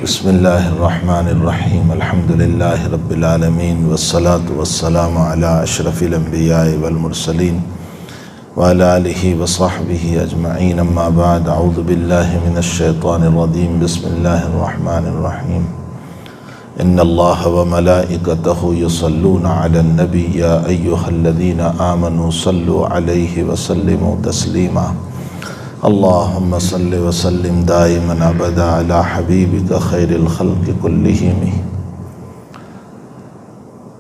بسم اللہ الرحمن الرحیم الحمد للہ رب العالمین والصلاة والسلام علی اشرف الانبیاء والمرسلین وعلی آلہ وصحبہ اجمعین اما بعد اعوذ باللہ من الشیطان الرجیم بسم اللہ الرحمن الرحیم ان اللہ وملائکتہ یصلون علی النبی یا ایہا الذین آمنوا صلوا علیہ وسلموا تسلیما اللہم صلی وسلم دائما ابدا علی حبیبک خیر الخلق کلہم۔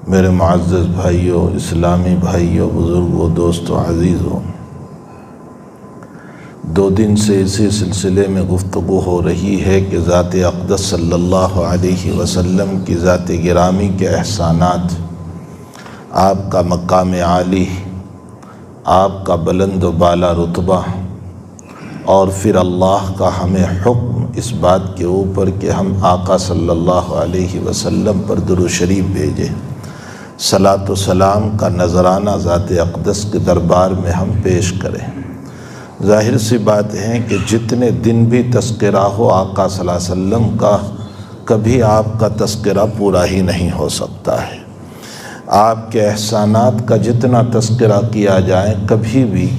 میرے معزز بھائیوں، اسلامی بھائیوں، بزرگوں، دوستوں، عزیزوں، 2 دن سے اسی سلسلے میں گفتگو ہو رہی ہے کہ ذات اقدس صلی اللہ علیہ وسلم کی ذات گرامی کے احسانات، آپ کا مقام عالی، آپ کا بلند و بالا رتبہ، اور پھر اللہ کا ہمیں حکم اس بات کے اوپر کہ ہم آقا صلی اللہ علیہ وسلم پر درود شریف بھیجیں، صلاۃ و سلام کا نذرانہ ذات اقدس کے دربار میں ہم پیش کریں۔ ظاہر سی بات ہے کہ جتنے دن بھی تذکرہ ہو آقا صلی اللہ علیہ وسلم کا، کبھی آپ کا تذکرہ پورا ہی نہیں ہو سکتا ہے۔ آپ کے احسانات کا جتنا تذکرہ کیا جائے، کبھی بھی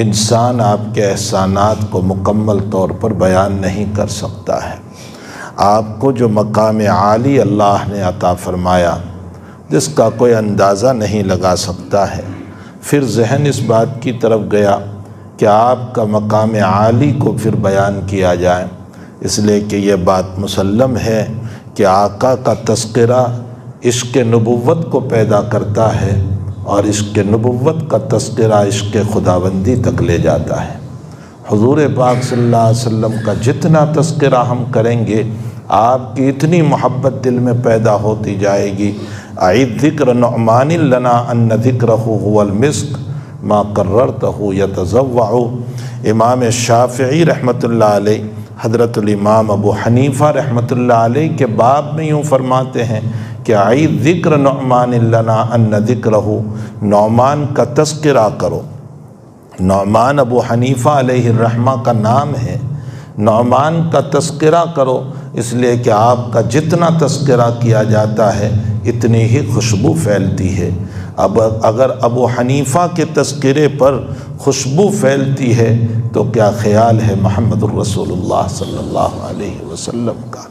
انسان آپ کے احسانات کو مکمل طور پر بیان نہیں کر سکتا ہے۔ آپ کو جو مقام عالی اللہ نے عطا فرمایا، جس کا کوئی اندازہ نہیں لگا سکتا ہے، پھر ذہن اس بات کی طرف گیا کہ آپ کا مقام عالی کو پھر بیان کیا جائے، اس لیے کہ یہ بات مسلم ہے کہ آقا کا تذکرہ عشق نبوت کو پیدا کرتا ہے، اور عشق نبوت کا تذکرہ عشق خداوندی تک لے جاتا ہے۔ حضور پاک صلی اللہ علیہ وسلم کا جتنا تذکرہ ہم کریں گے، آپ کی اتنی محبت دل میں پیدا ہوتی جائے گی۔ اعد ذکر نعمان لنا ان ذکرہ هو المسک ما قررتہ یتزوع۔ امام شافعی رحمۃ اللہ علیہ، حضرت الامام ابو حنیفہ رحمۃ اللہ علیہ کے باب میں یوں فرماتے ہیں کہ اعد ذکر نعمان لنا ان ذکرہ، نعمان کا تذکرہ کرو۔ نعمان ابو حنیفہ علیہ الرحمہ کا نام ہے، نعمان کا تذکرہ کرو، اس لیے کہ آپ کا جتنا تذکرہ کیا جاتا ہے اتنی ہی خوشبو پھیلتی ہے۔ اب اگر ابو حنیفہ کے تذکرے پر خوشبو پھیلتی ہے تو کیا خیال ہے محمد الرسول اللہ صلی اللہ علیہ وسلم کا،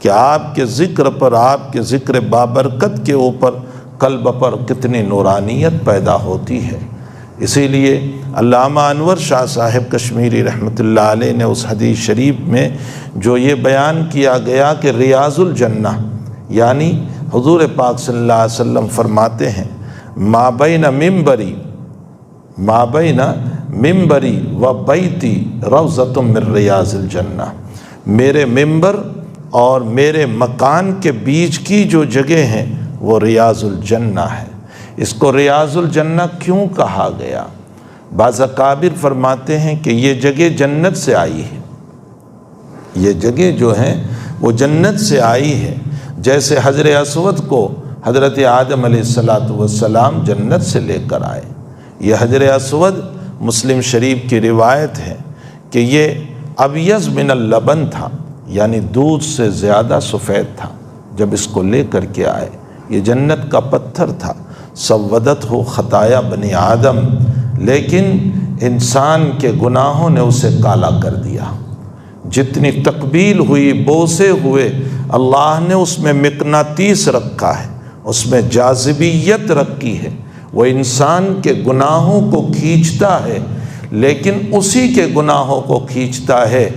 کہ آپ کے ذکر پر، آپ کے ذکر بابرکت کے اوپر قلب پر کتنی نورانیت پیدا ہوتی ہے۔ اسی لیے علامہ انور شاہ صاحب کشمیری رحمۃ اللہ علیہ نے اس حدیث شریف میں جو یہ بیان کیا گیا کہ ریاض الجنہ، یعنی حضور پاک صلی اللہ علیہ وسلم فرماتے ہیں ما بین ممبری و بیتی روضۃ من ریاض الجنہ، میرے ممبر اور میرے مکان کے بیچ کی جو جگہ ہیں وہ ریاض الجنہ ہے۔ اس کو ریاض الجنہ کیوں کہا گیا؟ بعض اکابر فرماتے ہیں کہ یہ جگہ جنت سے آئی ہے، یہ جگہ جو ہیں وہ جنت سے آئی ہے۔ جیسے حجر اسود کو حضرت آدم علیہ السلام جنت سے لے کر آئے۔ یہ حجر اسود مسلم شریف کی روایت ہے کہ یہ ابیض من اللبن تھا، یعنی دودھ سے زیادہ سفید تھا۔ جب اس کو لے کر کے آئے، یہ جنت کا پتھر تھا، سودت ہو خطایا بنی آدم، لیکن انسان کے گناہوں نے اسے کالا کر دیا۔ جتنی تقبیل ہوئی، بوسے ہوئے، اللہ نے اس میں مقناطیس رکھا ہے، اس میں جاذبیت رکھی ہے، وہ انسان کے گناہوں کو کھینچتا ہے، لیکن اسی کے گناہوں کو کھینچتا ہے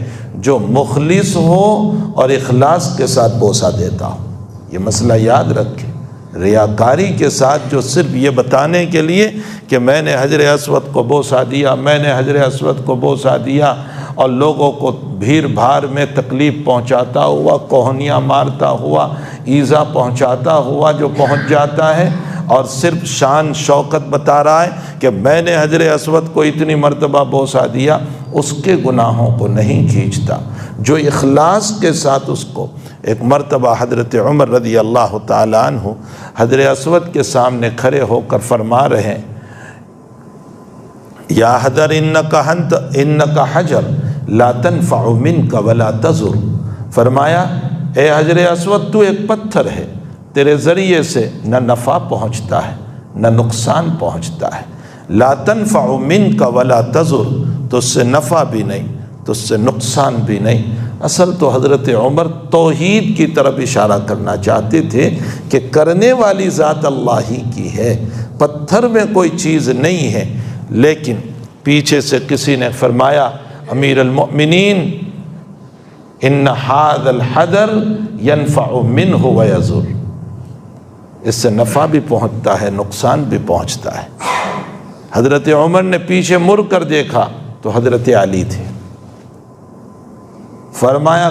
جو مخلص ہو اور اخلاص کے ساتھ بوسہ دیتا ہو۔ یہ مسئلہ یاد رکھیں، ریاکاری کے ساتھ جو صرف یہ بتانے کے لیے کہ میں نے حجر اسود کو بوسہ دیا، میں نے حجر اسود کو بوسہ دیا، اور لوگوں کو بھیڑ بھاڑ میں تکلیف پہنچاتا ہوا، کوہنیاں مارتا ہوا، ایذا پہنچاتا ہوا جو پہنچ جاتا ہے، اور صرف شان شوکت بتا رہا ہے کہ میں نے حجر اسود کو اتنی مرتبہ بوسہ دیا، اس کے گناہوں کو نہیں کھینچتا۔ جو اخلاص کے ساتھ اس کو، ایک مرتبہ حضرت عمر رضی اللہ تعالیٰ عنہ حجر اسود کے سامنے کھڑے ہو کر فرما رہے ہیں یا حضر انکا حجر لا تنفع منک ولا تضر، فرمایا اے حجر اسود تو ایک پتھر ہے، تیرے ذریعے سے نہ نفع پہنچتا ہے نہ نقصان پہنچتا ہے، لا تنفع منک ولا تضر، تو اس سے نفع بھی نہیں تو اس سے نقصان بھی نہیں۔ اصل تو حضرت عمر توحید کی طرف اشارہ کرنا چاہتے تھے کہ کرنے والی ذات اللہ ہی کی ہے، پتھر میں کوئی چیز نہیں ہے۔ لیکن پیچھے سے کسی نے فرمایا امیر المؤمنین ان ھذا الحجر ينفع منه ويضر، اس سے نفع بھی پہنچتا ہے نقصان بھی پہنچتا ہے۔ حضرت عمر نے پیچھے مڑ کر دیکھا تو حضرت علی تھے، فرمایا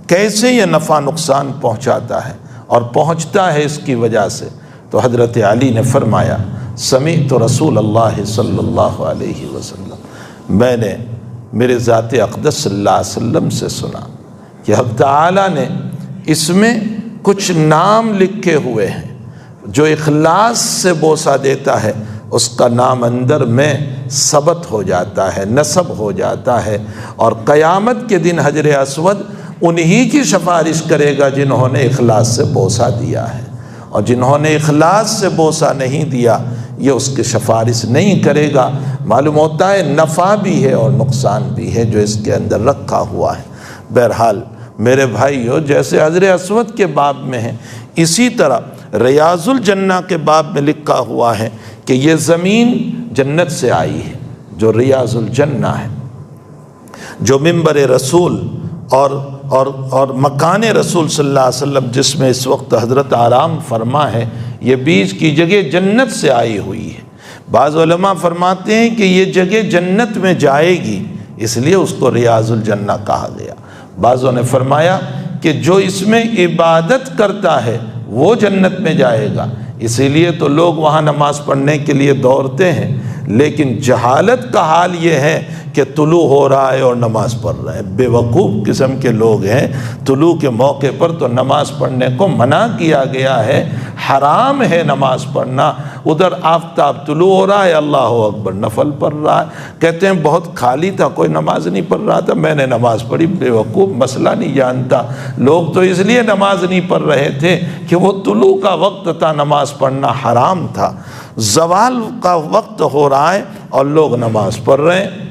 کیسے یہ نفع نقصان پہنچاتا ہے اور پہنچتا ہے اس کی وجہ سے؟ تو حضرت علی نے فرمایا سمعت رسول اللہ صلی اللہ علیہ وسلم، میں نے میرے ذات اقدس صلی اللہ علیہ وسلم سے سنا کہ حق تعالیٰ نے اس میں کچھ نام لکھے ہوئے ہیں، جو اخلاص سے بوسہ دیتا ہے اس کا نام اندر میں ثبت ہو جاتا ہے، نصب ہو جاتا ہے، اور قیامت کے دن حجر اسود انہی کی سفارش کرے گا جنہوں نے اخلاص سے بوسہ دیا ہے، اور جنہوں نے اخلاص سے بوسہ نہیں دیا یہ اس کی سفارش نہیں کرے گا۔ معلوم ہوتا ہے نفع بھی ہے اور نقصان بھی ہے جو اس کے اندر رکھا ہوا ہے۔ بہرحال میرے بھائیو، جیسے حجر اسود کے باب میں ہے، اسی طرح ریاض الجنہ کے باب میں لکھا ہوا ہے کہ یہ زمین جنت سے آئی ہے، جو ریاض الجنہ ہے، جو منبر رسول اور مکان رسول صلی اللہ علیہ وسلم جس میں اس وقت حضرت آرام فرما ہے، یہ بیچ کی جگہ جنت سے آئی ہوئی ہے۔ بعض علماء فرماتے ہیں کہ یہ جگہ جنت میں جائے گی، اس لیے اس کو ریاض الجنہ کہا گیا۔ بعضوں نے فرمایا کہ جو اس میں عبادت کرتا ہے وہ جنت میں جائے گا، اسی لیے تو لوگ وہاں نماز پڑھنے کے لیے دوڑتے ہیں، لیکن جہالت کا حال یہ ہے کہ طلوع ہو رہا ہے اور نماز پڑھ رہے ہیں۔ بے وقوف قسم کے لوگ ہیں، طلوع کے موقع پر تو نماز پڑھنے کو منع کیا گیا ہے، حرام ہے نماز پڑھنا۔ ادھر آفتاب طلوع ہو رہا ہے، اللہ اکبر نفل پڑھ رہا ہے، کہتے ہیں بہت خالی تھا کوئی نماز نہیں پڑھ رہا تھا میں نے نماز پڑھی۔ بے وقوف، مسئلہ نہیں جانتا۔ لوگ تو اس لیے نماز نہیں پڑھ رہے تھے کہ وہ طلوع کا وقت تھا، نماز پڑھنا حرام تھا۔ زوال کا وقت ہو رہا ہے اور لوگ نماز پڑھ رہے ہیں،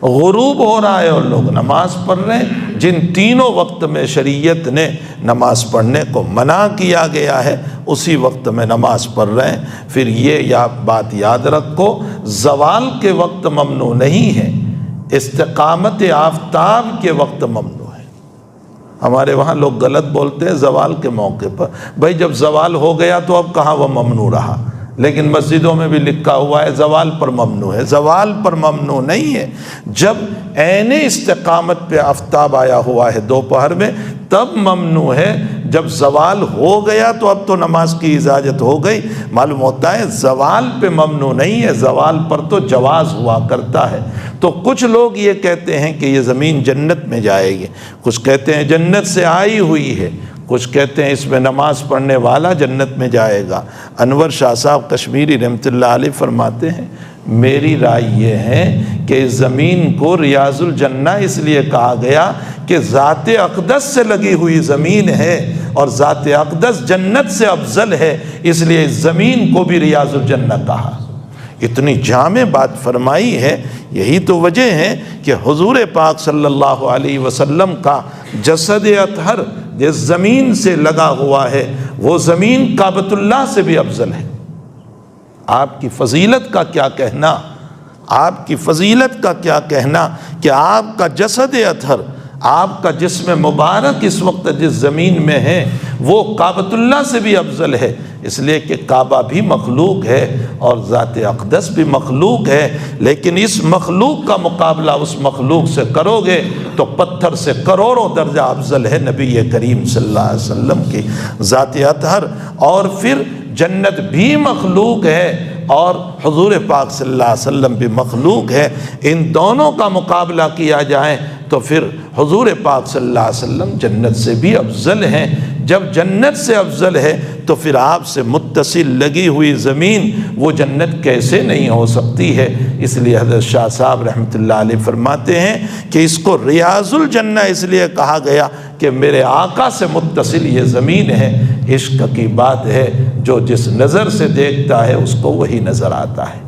غروب ہو رہا ہے اور لوگ نماز پڑھ رہے ہیں۔ جن تینوں وقت میں شریعت نے نماز پڑھنے کو منع کیا گیا ہے اسی وقت میں نماز پڑھ رہے ہیں۔ پھر یہ بات یاد رکھو، زوال کے وقت ممنوع نہیں ہے، استقامت آفتاب کے وقت ممنوع ہے۔ ہمارے وہاں لوگ غلط بولتے ہیں زوال کے موقع پر، بھائی جب زوال ہو گیا تو اب کہاں وہ ممنوع رہا؟ لیکن مسجدوں میں بھی لکھا ہوا ہے زوال پر ممنوع ہے۔ زوال پر ممنوع نہیں ہے، جب عین استقامت پہ آفتاب آیا ہوا ہے دوپہر میں تب ممنوع ہے۔ جب زوال ہو گیا تو اب تو نماز کی اجازت ہو گئی۔ معلوم ہوتا ہے زوال پہ ممنوع نہیں ہے، زوال پر تو جواز ہوا کرتا ہے۔ تو کچھ لوگ یہ کہتے ہیں کہ یہ زمین جنت میں جائے گی، کچھ کہتے ہیں جنت سے آئی ہوئی ہے، کچھ کہتے ہیں اس میں نماز پڑھنے والا جنت میں جائے گا۔ انور شاہ صاحب کشمیری رحمۃ اللہ علیہ فرماتے ہیں میری رائے یہ ہے کہ اس زمین کو ریاض الجنہ اس لیے کہا گیا کہ ذات اقدس سے لگی ہوئی زمین ہے اور ذات اقدس جنت سے افضل ہے، اس لیے اس زمین کو بھی ریاض الجنہ کہا۔ اتنی جامع بات فرمائی ہے، یہی تو وجہ ہے کہ حضور پاک صلی اللہ علیہ وسلم کا جسد اطہر جس زمین سے لگا ہوا ہے وہ زمین کعبۃ اللہ سے بھی افضل ہے۔ آپ کی فضیلت کا کیا کہنا، آپ کی فضیلت کا کیا کہنا کہ آپ کا جسد اطہر، آپ کا جسم مبارک اس وقت جس زمین میں ہے وہ کعبۃ اللہ سے بھی افضل ہے، اس لیے کہ کعبہ بھی مخلوق ہے اور ذات اقدس بھی مخلوق ہے، لیکن اس مخلوق کا مقابلہ اس مخلوق سے کرو گے تو پتھر سے کروڑوں درجہ افضل ہے نبی کریم صلی اللہ علیہ وسلم کی ذات اطہر۔ اور پھر جنت بھی مخلوق ہے اور حضور پاک صلی اللہ علیہ وسلم بھی مخلوق ہے، ان دونوں کا مقابلہ کیا جائے تو پھر حضور پاک صلی اللہ علیہ وسلم جنت سے بھی افضل ہیں۔ جب جنت سے افضل ہے تو پھر آپ سے متصل لگی ہوئی زمین وہ جنت کیسے نہیں ہو سکتی ہے؟ اس لیے حضرت شاہ صاحب رحمۃ اللہ علیہ فرماتے ہیں کہ اس کو ریاض الجنہ اس لیے کہا گیا کہ میرے آقا سے متصل یہ زمین ہے۔ عشق کی بات ہے، جو جس نظر سے دیکھتا ہے اس کو وہی نظر آتا ہے،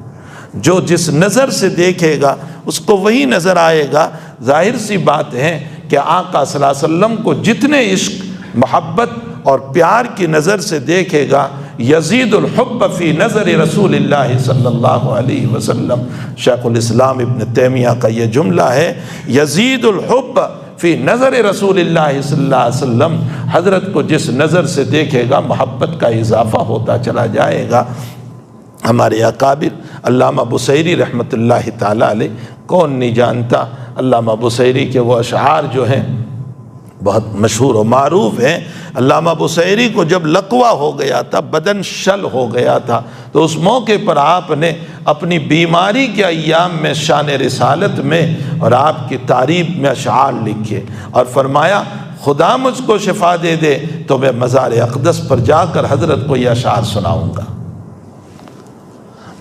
جو جس نظر سے دیکھے گا اس کو وہی نظر آئے گا۔ ظاہر سی بات ہے کہ آقا صلی اللہ علیہ وسلم کو جتنے عشق، محبت اور پیار کی نظر سے دیکھے گا، یزید الحب فی نظر رسول اللہ صلی اللہ علیہ وسلم۔ شیخ الاسلام ابن تیمیہ کا یہ جملہ ہے، یزید الحب فی نظر رسول اللہ صلی اللہ علیہ وسلم، حضرت کو جس نظر سے دیکھے گا محبت کا اضافہ ہوتا چلا جائے گا۔ ہمارے اکابر علامہ بصیری رحمۃ اللہ تعالیٰ علیہ، کون نہیں جانتا علامہ بصیری کے وہ اشعار جو ہیں بہت مشہور و معروف ہیں۔ علامہ بصیری کو جب لقوہ ہو گیا تھا، بدن شل ہو گیا تھا، تو اس موقع پر آپ نے اپنی بیماری کے ایام میں شان رسالت میں اور آپ کی تعریف میں اشعار لکھے اور فرمایا خدا مجھ کو شفا دے دے تو میں مزار اقدس پر جا کر حضرت کو یہ اشعار سناؤں گا۔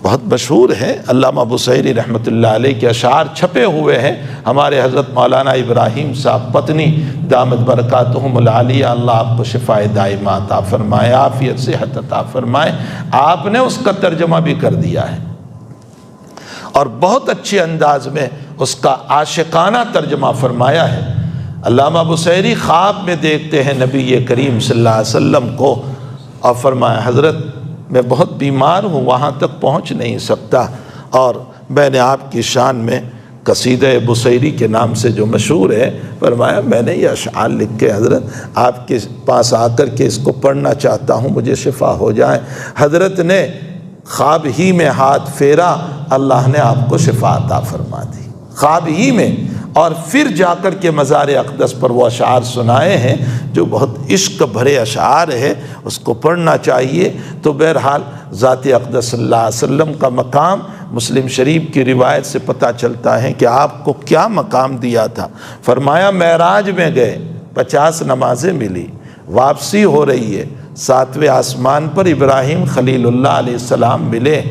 بہت مشہور ہے علامہ بصیری رحمۃ اللہ علیہ کے اشعار، چھپے ہوئے ہیں۔ ہمارے حضرت مولانا ابراہیم صاحب پتنی دامت برکاتہم العالیہ، اللہ آپ کو شفائے دائمہ عطا فرمائے، عافیت صحت عطا فرمائے، آپ نے اس کا ترجمہ بھی کر دیا ہے اور بہت اچھے انداز میں اس کا عاشقانہ ترجمہ فرمایا ہے۔ علامہ بصیری خواب میں دیکھتے ہیں نبی کریم صلی اللہ علیہ وسلم کو اور فرمایا حضرت میں بہت بیمار ہوں، وہاں تک پہنچ نہیں سکتا، اور میں نے آپ کی شان میں قصیدہ بصیری کے نام سے جو مشہور ہے، فرمایا میں نے یہ اشعار لکھ کے حضرت آپ کے پاس آ کر کے اس کو پڑھنا چاہتا ہوں، مجھے شفا ہو جائے۔ حضرت نے خواب ہی میں ہاتھ پھیرا، اللہ نے آپ کو شفا عطا فرما دی خواب ہی میں، اور پھر جا کر کے مزار اقدس پر وہ اشعار سنائے ہیں جو بہت عشق بھرے اشعار ہے، اس کو پڑھنا چاہیے۔ تو بہرحال ذات اقدس صلی اللہ علیہ وسلم کا مقام مسلم شریف کی روایت سے پتہ چلتا ہے کہ آپ کو کیا مقام دیا تھا۔ فرمایا معراج میں گئے، 50 نمازیں ملی، واپسی ہو رہی ہے، 7ویں آسمان پر ابراہیم خلیل اللہ علیہ السلام ملے،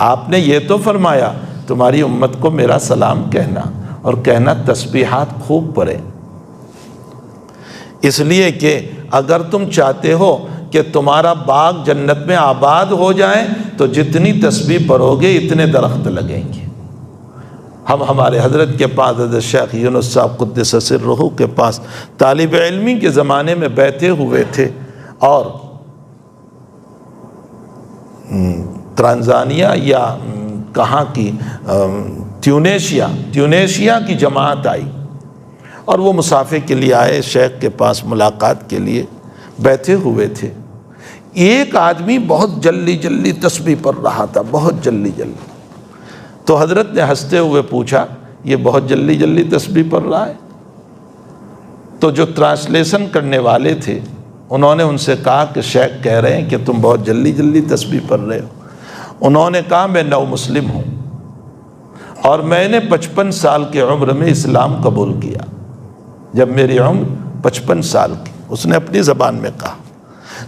آپ نے یہ تو فرمایا تمہاری امت کو میرا سلام کہنا اور کہنا تسبیحات خوب پڑھے، اس لیے کہ اگر تم چاہتے ہو کہ تمہارا باغ جنت میں آباد ہو جائے تو جتنی تسبیح پڑھو گے اتنے درخت لگیں گے۔ ہم ہمارے حضرت کے پاس، حضرت شیخ یونس صاحب قدس سرہ کے پاس طالب علمی کے زمانے میں بیٹھے ہوئے تھے، اور تنزانیہ یا کہاں کی ٹیونیشیا کی جماعت آئی اور وہ مصافحے کے لیے آئے، شیخ کے پاس ملاقات کے لیے بیٹھے ہوئے تھے۔ ایک آدمی بہت جلدی جلدی تسبیح پڑھ رہا تھا، بہت جلدی جلدی، تو حضرت نے ہنستے ہوئے پوچھا یہ بہت جلدی جلدی تسبیح پڑھ رہا ہے؟ تو جو ٹرانسلیشن کرنے والے تھے انہوں نے ان سے کہا کہ شیخ کہہ رہے ہیں کہ تم بہت جلدی جلدی تسبیح پڑھ رہے ہو۔ انہوں نے کہا میں نو مسلم ہوں اور میں نے 55 سال کی عمر میں اسلام قبول کیا، جب میری عمر 55 سال کی۔ اس نے اپنی زبان میں کہا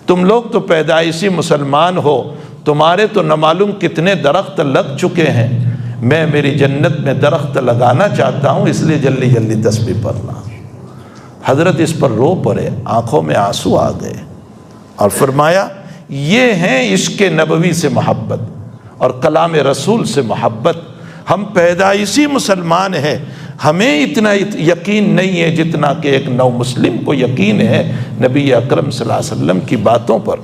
تم لوگ تو پیدائشی مسلمان ہو، تمہارے تو نہ معلوم کتنے درخت لگ چکے ہیں، میں میری جنت میں درخت لگانا چاہتا ہوں، اس لیے جلدی جلدی تسبیح پڑھ رہا ہوں۔ حضرت اس پر رو پڑے، آنکھوں میں آنسو آ گئے اور فرمایا یہ ہیں عشق نبوی سے محبت اور کلام رسول سے محبت۔ ہم پیدائشی مسلمان ہیں، ہمیں اتنا یقین نہیں ہے جتنا کہ ایک نو مسلم کو یقین ہے نبی اکرم صلی اللہ علیہ وسلم کی باتوں پر۔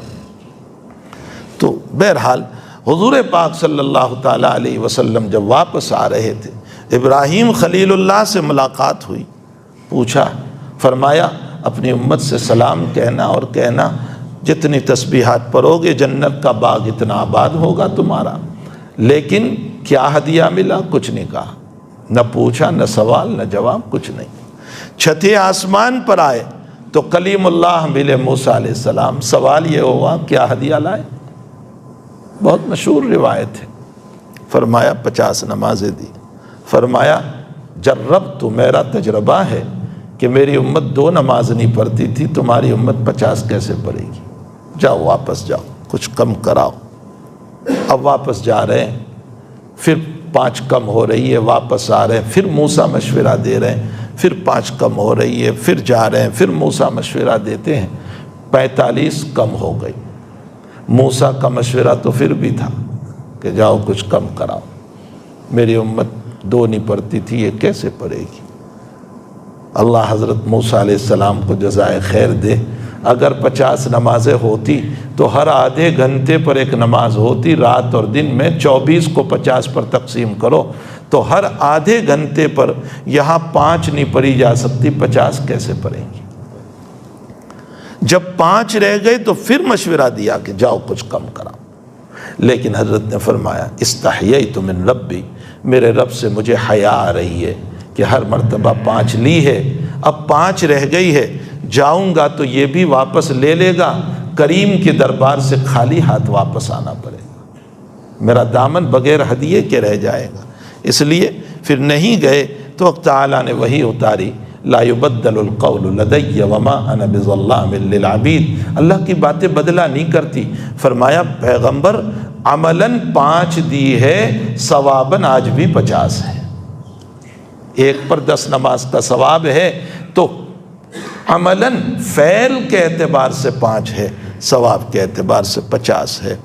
تو بہرحال حضور پاک صلی اللہ تعالیٰ علیہ وسلم جب واپس آ رہے تھے، ابراہیم خلیل اللہ سے ملاقات ہوئی، پوچھا، فرمایا اپنی امت سے سلام کہنا اور کہنا جتنی تسبیحات پڑھو گے جنت کا باغ اتنا آباد ہوگا تمہارا۔ لیکن کیا ہدیہ ملا؟ کچھ نہیں کہا، نہ پوچھا، نہ سوال، نہ جواب، کچھ نہیں۔ 6 آسمان پر آئے تو کلیم اللہ ملے موسیٰ علیہ السلام، سوال یہ ہوا کیا ہدیہ لائے؟ بہت مشہور روایت ہے۔ فرمایا 50 نمازیں دی، فرمایا جرب تو میرا تجربہ ہے کہ میری امت 2 نماز نہیں پڑھتی تھی، تمہاری امت 50 کیسے پڑھے گی؟ جاؤ واپس جاؤ، کچھ کم کراؤ۔ اب واپس جا رہے ہیں، پھر 5 کم ہو رہی ہے، واپس آ رہے ہیں، پھر موسیٰ مشورہ دے رہے ہیں، پھر 5 کم ہو رہی ہے، پھر جا رہے ہیں، پھر موسیٰ مشورہ دیتے ہیں، 45 کم ہو گئی۔ موسیٰ کا مشورہ تو پھر بھی تھا کہ جاؤ کچھ کم کراؤ، میری امت 2 نہیں پڑھتی تھی، یہ کیسے پڑھے گی؟ اللہ حضرت موسیٰ علیہ السلام کو جزائے خیر دے، اگر 50 نمازیں ہوتی تو ہر آدھے گھنٹے پر ایک نماز ہوتی، رات اور دن میں 24 کو 50 پر تقسیم کرو تو ہر آدھے گھنٹے پر یہاں 5 نہیں پڑھی جا سکتی، 50 کیسے پڑھیں گی؟ جب 5 رہ گئے تو پھر مشورہ دیا کہ جاؤ کچھ کم کراؤ، لیکن حضرت نے فرمایا استحییت من ربی، میرے رب سے مجھے حیا آ رہی ہے کہ ہر مرتبہ 5 لی ہے، اب 5 رہ گئی ہے، جاؤں گا تو یہ بھی واپس لے لے گا، کریم کے دربار سے خالی ہاتھ واپس آنا پڑے گا، میرا دامن بغیر ہدیے کے رہ جائے گا۔ اس لیے پھر نہیں گئے تو وقت تعالیٰ نے وہی اتاری، لا يبدل القول لدی وما انا بظلام للعبید، اللہ کی باتیں بدلہ نہیں کرتی۔ فرمایا پیغمبر عملاً 5 دی ہے، ثواباً آج بھی 50 ہے، 1 پر 10 نماز کا ثواب ہے تو عملاً فعل کے اعتبار سے 5 ہے، ثواب کے اعتبار سے 50 ہے۔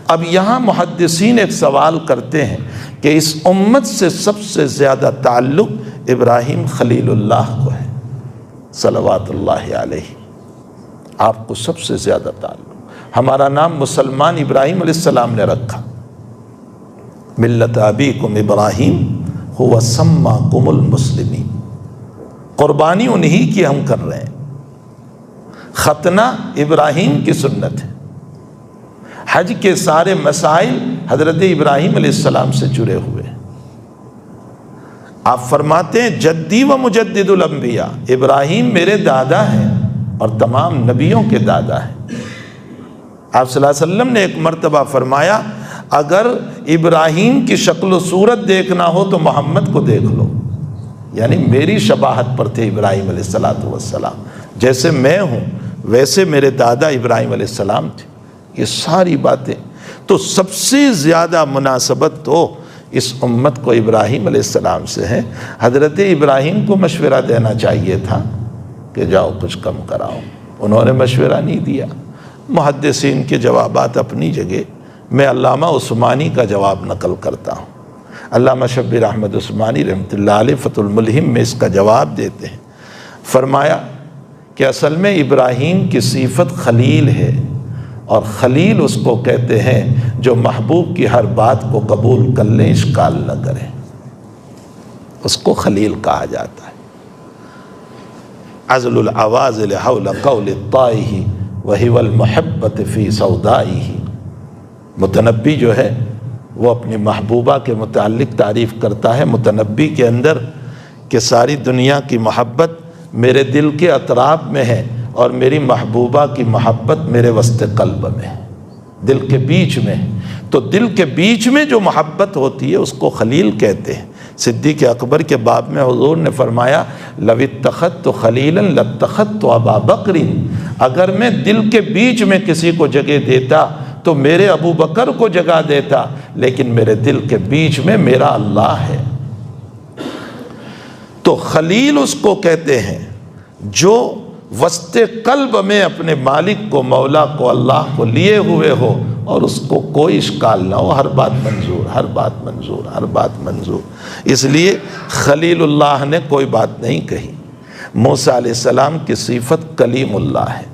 اب یہاں محدثین ایک سوال کرتے ہیں کہ اس امت سے سب سے زیادہ تعلق ابراہیم خلیل اللہ کو ہے صلوات اللہ علیہ، آپ کو سب سے زیادہ تعلق۔ ہمارا نام مسلمان ابراہیم علیہ السلام نے رکھا، ملت ابیکم ابراہیم هو سماکم المسلمین، قربانی انہی کی ہم کر رہے ہیں، ختنہ ابراہیم کی سنت ہے، حج کے سارے مسائل حضرت ابراہیم علیہ السلام سے جڑے ہوئے ہیں۔ آپ فرماتے ہیں جدی و مجدد الانبیاء، ابراہیم میرے دادا ہیں اور تمام نبیوں کے دادا ہیں۔ آپ صلی اللہ علیہ وسلم نے ایک مرتبہ فرمایا اگر ابراہیم کی شکل و صورت دیکھنا ہو تو محمد کو دیکھ لو، یعنی میری شباہت پر تھے ابراہیم علیہ السلام، جیسے میں ہوں ویسے میرے دادا ابراہیم علیہ السلام تھے۔ یہ ساری باتیں تو سب سے زیادہ مناسبت تو اس امت کو ابراہیم علیہ السلام سے ہے۔ حضرت ابراہیم کو مشورہ دینا چاہیے تھا کہ جاؤ کچھ کم کراؤ، انہوں نے مشورہ نہیں دیا۔ محدثین کے جوابات اپنی جگہ، میں علامہ عثمانی کا جواب نقل کرتا ہوں۔ علامہ شبیر احمد عثمانی رحمۃ اللہ علیہ فتح الملہم میں اس کا جواب دیتے ہیں، فرمایا کہ اصل میں ابراہیم کی صفت خلیل ہے، اور خلیل اس کو کہتے ہیں جو محبوب کی ہر بات کو قبول کر لیں، اشکال نہ کریں، اس کو خلیل کہا جاتا ہے۔ عزل العوازل حول قول الطائہ وہو المحبت فی سودائہ، متنبی جو ہے وہ اپنی محبوبہ کے متعلق تعریف کرتا ہے متنبی کے اندر کہ ساری دنیا کی محبت میرے دل کے اطراف میں ہے اور میری محبوبہ کی محبت میرے وسط قلب میں ہے، دل کے بیچ میں ہے۔ تو دل کے بیچ میں جو محبت ہوتی ہے اس کو خلیل کہتے ہیں۔ صدیق اکبر کے باب میں حضور نے فرمایا لو اتخذت خلیلا لاتخذت ابا بکر، اگر میں دل کے بیچ میں کسی کو جگہ دیتا تو میرے ابو بکر کو جگہ دیتا، لیکن میرے دل کے بیچ میں میرا اللہ ہے۔ تو خلیل اس کو کہتے ہیں جو وسط قلب میں اپنے مالک کو، مولا کو، اللہ کو لیے ہوئے ہو اور اس کو کوئی اشکال نہ ہو، ہر بات منظور، ہر بات منظور، ہر بات منظور۔ اس لیے خلیل اللہ نے کوئی بات نہیں کہی۔ موسیٰ علیہ السلام کی صفت کلیم اللہ ہے،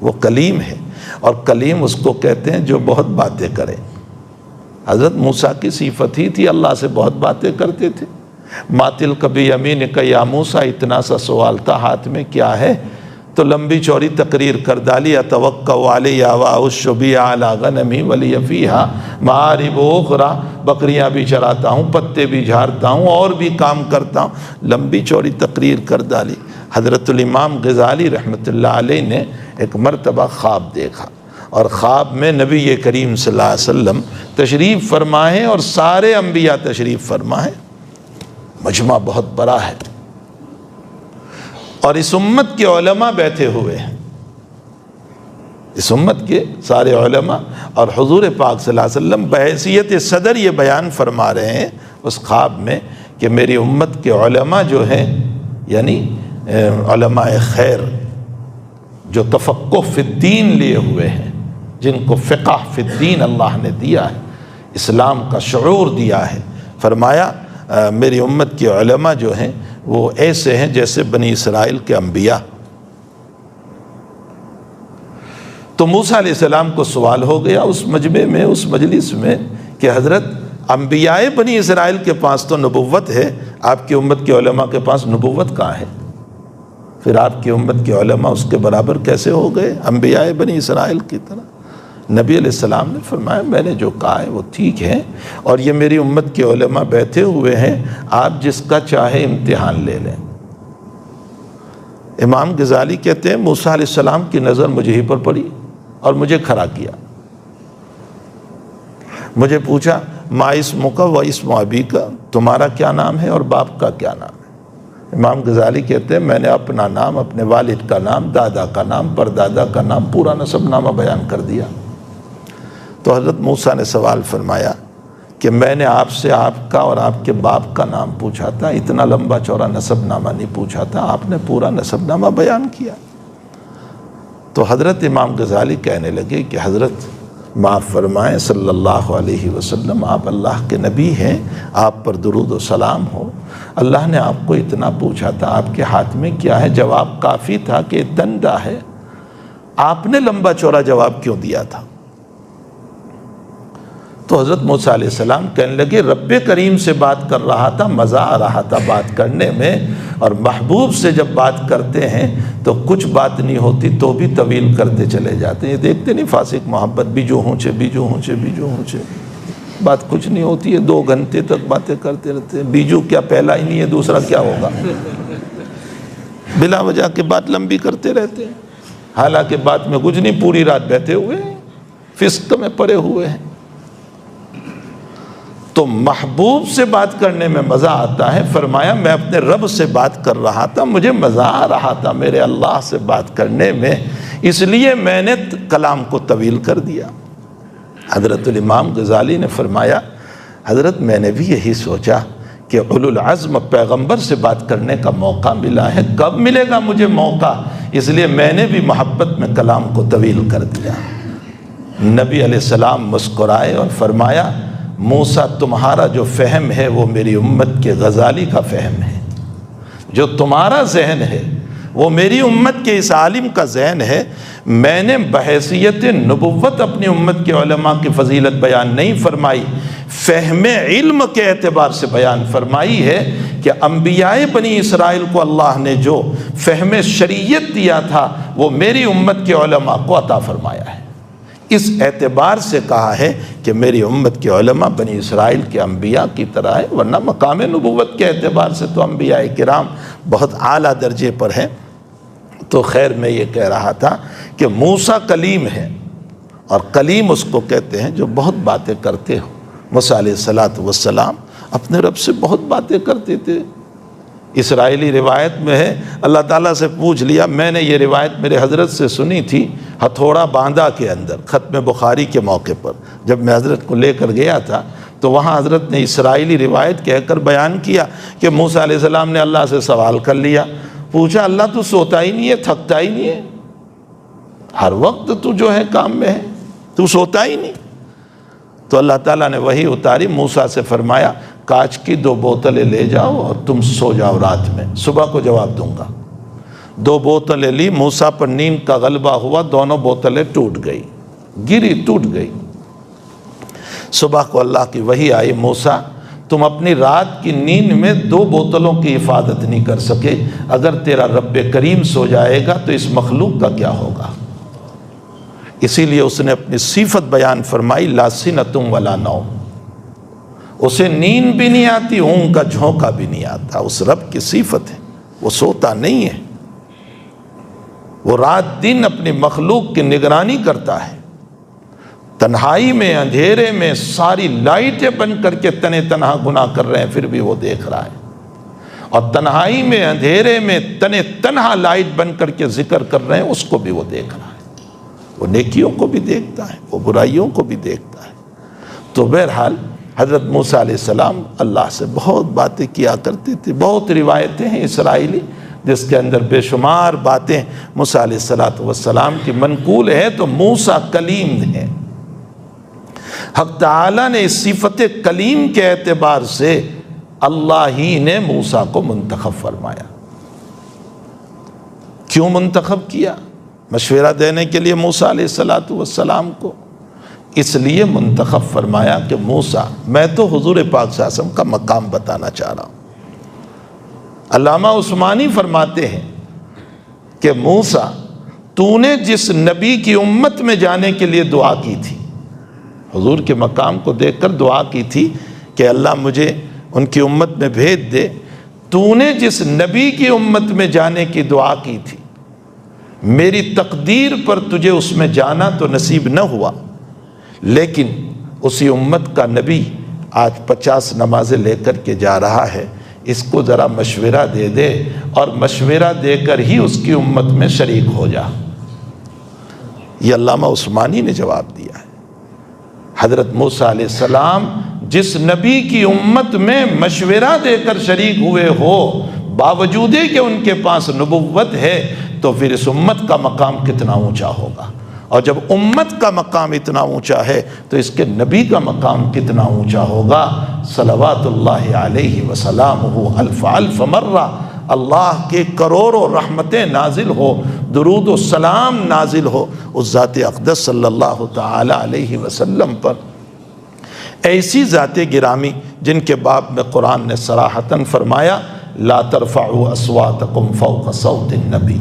وہ کلیم ہے، اور کلیم اس کو کہتے ہیں جو بہت باتیں کرے۔ حضرت موسیٰ کی صفت ہی تھی اللہ سے بہت باتیں کرتے تھے۔ ماتل کبھی یمینک یا موسیٰ، اتنا سا سوال تھا ہاتھ میں کیا ہے، تو لمبی چوڑی تقریر کر ڈالی، اتوقع علی الشبیع علی غنمی ولی فیہا معارب اخری، بکریاں بھی چراتا ہوں، پتے بھی جھاڑتا ہوں، اور بھی کام کرتا ہوں، لمبی چوڑی تقریر کر ڈالی۔ حضرت الامام غزالی رحمۃ اللہ علیہ نے ایک مرتبہ خواب دیکھا، اور خواب میں نبی کریم صلی اللہ علیہ وسلم تشریف فرما ہے اور سارے انبیاء تشریف فرما ہے، مجمع بہت بڑا ہے، اور اس امت کے علماء بیٹھے ہوئے ہیں، اس امت کے سارے علماء، اور حضور پاک صلی اللہ علیہ وسلم بحیثیت صدر یہ بیان فرما رہے ہیں اس خواب میں کہ میری امت کے علماء جو ہیں، یعنی علماء خیر جو تفقہ فی الدین لیے ہوئے ہیں، جن کو فقہ فی الدین اللہ نے دیا ہے، اسلام کا شعور دیا ہے، فرمایا میری امت کے علماء جو ہیں وہ ایسے ہیں جیسے بنی اسرائیل کے انبیاء۔ تو موسیٰ علیہ السلام کو سوال ہو گیا اس مجمع میں، اس مجلس میں، کہ حضرت انبیاء بنی اسرائیل کے پاس تو نبوت ہے، آپ کی امت کے علماء کے پاس نبوت کہاں ہے؟ پھر آپ کی امت کے علماء اس کے برابر کیسے ہو گئے انبیاء بنی اسرائیل کی طرح؟ نبی علیہ السلام نے فرمایا میں نے جو کہا ہے وہ ٹھیک ہے، اور یہ میری امت کے علماء بیٹھے ہوئے ہیں، آپ جس کا چاہے امتحان لے لیں۔ امام غزالی کہتے ہیں موسیٰ علیہ السلام کی نظر مجھے ہی پر پڑی اور مجھے کھڑا کیا، مجھے پوچھا ما اسمک و اسم ابیک، تمہارا کیا نام ہے اور باپ کا کیا نام ہے؟ امام غزالی کہتے ہیں میں نے اپنا نام، اپنے والد کا نام، دادا کا نام، پردادا کا نام، پورا نسب نامہ بیان کر دیا۔ تو حضرت موسیٰ نے سوال فرمایا کہ میں نے آپ سے آپ کا اور آپ کے باپ کا نام پوچھا تھا، اتنا لمبا چوڑا نسب نامہ نہیں پوچھا تھا، آپ نے پورا نسب نامہ بیان کیا۔ تو حضرت امام غزالی کہنے لگے کہ حضرت معاف فرمائیں صلی اللہ علیہ وسلم، آپ اللہ کے نبی ہیں، آپ پر درود و سلام ہو، اللہ نے آپ کو اتنا پوچھا تھا، آپ کے ہاتھ میں کیا ہے؟ جواب کافی تھا کہ دنڈا ہے، آپ نے لمبا چوڑا جواب کیوں دیا تھا؟ تو حضرت موسیٰ علیہ السلام کہنے لگے رب کریم سے بات کر رہا تھا، مزہ آ رہا تھا بات کرنے میں، اور محبوب سے جب بات کرتے ہیں تو کچھ بات نہیں ہوتی تو بھی طویل کرتے چلے جاتے ہیں۔ یہ دیکھتے نہیں فاسق محبت، بیجو ہونچے بیجو ہونچے بیجو ہونچے، بات کچھ نہیں ہوتی ہے، 2 گھنٹے تک باتیں کرتے رہتے ہیں۔ بیجو کیا پہلا ہی نہیں ہے، دوسرا کیا ہوگا؟ بلا وجہ کے بات لمبی کرتے رہتے ہیں، حالانکہ بات میں کچھ نہیں، پوری رات بیٹھے ہوئے ہیں، فسق میں پڑے ہوئے ہیں۔ تو محبوب سے بات کرنے میں مزہ آتا ہے، فرمایا میں اپنے رب سے بات کر رہا تھا، مجھے مزہ آ رہا تھا میرے اللہ سے بات کرنے میں، اس لیے میں نے کلام کو طویل کر دیا۔ حضرت الامام غزالی نے فرمایا حضرت میں نے بھی یہی سوچا کہ اولو العزم پیغمبر سے بات کرنے کا موقع ملا ہے، کب ملے گا مجھے موقع، اس لیے میں نے بھی محبت میں کلام کو طویل کر دیا۔ نبی علیہ السلام مسکرائے اور فرمایا موسیٰ تمہارا جو فہم ہے وہ میری امت کے غزالی کا فہم ہے، جو تمہارا ذہن ہے وہ میری امت کے اس عالم کا ذہن ہے۔ میں نے بحیثیت نبوت اپنی امت کے علماء کی فضیلت بیان نہیں فرمائی، فہم علم کے اعتبار سے بیان فرمائی ہے کہ انبیاء بنی اسرائیل کو اللہ نے جو فہم شریعت دیا تھا وہ میری امت کے علماء کو عطا فرمایا ہے۔ اس اعتبار سے کہا ہے کہ میری امت کے علماء بنی اسرائیل کے انبیاء کی طرح ہے، ورنہ مقام نبوت کے اعتبار سے تو انبیاء کرام بہت اعلیٰ درجے پر ہیں۔ تو خیر میں یہ کہہ رہا تھا کہ موسیٰ کلیم ہے، اور کلیم اس کو کہتے ہیں جو بہت باتیں کرتے ہو۔ موسیٰ علیہ السلام اپنے رب سے بہت باتیں کرتے تھے۔ اسرائیلی روایت میں ہے اللہ تعالیٰ سے پوچھ لیا، میں نے یہ روایت میرے حضرت سے سنی تھی ہتھوڑا باندھا کے اندر ختم بخاری کے موقع پر، جب میں حضرت کو لے کر گیا تھا تو وہاں حضرت نے اسرائیلی روایت کہہ کر بیان کیا کہ موسیٰ علیہ السلام نے اللہ سے سوال کر لیا، پوچھا اللہ تو سوتا ہی نہیں ہے، تھکتا ہی نہیں ہے، ہر وقت تو جو ہے کام میں ہے، تو سوتا ہی نہیں۔ تو اللہ تعالیٰ نے وحی اتاری، موسیٰ سے فرمایا کاچ کی 2 بوتلیں لے جاؤ اور تم سو جاؤ رات میں، صبح کو جواب دوں گا۔ 2 بوتلیں لی، موسیٰ پر نیند کا غلبہ ہوا، دونوں بوتلیں ٹوٹ گئی، گری ٹوٹ گئی۔ صبح کو اللہ کی وحی آئی، موسیٰ تم اپنی رات کی نیند میں 2 بوتلوں کی حفاظت نہیں کر سکے، اگر تیرا رب کریم سو جائے گا تو اس مخلوق کا کیا ہوگا؟ اسی لیے اس نے اپنی صفت بیان فرمائی لا سنۃ ولا نوم، اسے نیند بھی نہیں آتی، اونگ کا جھونکا بھی نہیں آتا، اس رب کی صفت ہے، وہ سوتا نہیں ہے، وہ رات دن اپنی مخلوق کی نگرانی کرتا ہے، تنہائی میں اندھیرے میں ساری لائٹیں بند کر کے تنہا گناہ کر رہے ہیں پھر بھی وہ دیکھ رہا ہے، اور تنہائی میں اندھیرے میں تنہا لائٹ بن کر کے ذکر کر رہے ہیں، اس کو بھی وہ دیکھ رہا ہے، وہ نیکیوں کو بھی دیکھتا ہے، وہ برائیوں کو بھی دیکھتا ہے۔ تو بہرحال حضرت موسیٰ علیہ السلام اللہ سے بہت باتیں کیا کرتے تھے۔ بہت روایتیں ہیں اسرائیلی جس کے اندر بے شمار باتیں موسیٰ علیہ السلام کی منقول ہے، تو موسیٰ کلیم ہے۔ حق تعالیٰ نے اس صفت کلیم کے اعتبار سے اللہ ہی نے موسیٰ کو منتخب فرمایا۔ کیوں منتخب کیا؟ مشورہ دینے کے لیے موسیٰ علیہ السلام کو اس لیے منتخب فرمایا کہ موسیٰ، میں تو حضور پاک صلی اللہ علیہ وسلم کا مقام بتانا چاہ رہا ہوں۔ علامہ عثمانی فرماتے ہیں کہ موسیٰ، تو نے جس نبی کی امت میں جانے کے لیے دعا کی تھی، حضور کے مقام کو دیکھ کر دعا کی تھی کہ اللہ مجھے ان کی امت میں بھیج دے، تو نے جس نبی کی امت میں جانے کی دعا کی تھی، میری تقدیر پر تجھے اس میں جانا تو نصیب نہ ہوا، لیکن اسی امت کا نبی آج 50 نمازیں لے کر کے جا رہا ہے، اس کو ذرا مشورہ دے دے اور مشورہ دے کر ہی اس کی امت میں شریک ہو جا۔ یہ علامہ عثمانی نے جواب دیا ہے۔ حضرت موسیٰ علیہ السلام جس نبی کی امت میں مشورہ دے کر شریک ہوئے ہو، باوجود کہ ان کے پاس نبوت ہے، تو پھر اس امت کا مقام کتنا اونچا ہوگا، اور جب امت کا مقام اتنا اونچا ہے تو اس کے نبی کا مقام کتنا اونچا ہوگا۔ صلوات اللہ علیہ وسلامہ الف الف مرہ، اللہ کے کروڑوں رحمتیں نازل ہو، درود و سلام نازل ہو اس ذات اقدس صلی اللہ تعالی علیہ وسلم پر۔ ایسی ذات گرامی جن کے باب میں قرآن نے صراحتاً فرمایا لا ترفعوا اصواتکم فوق صوت النبی،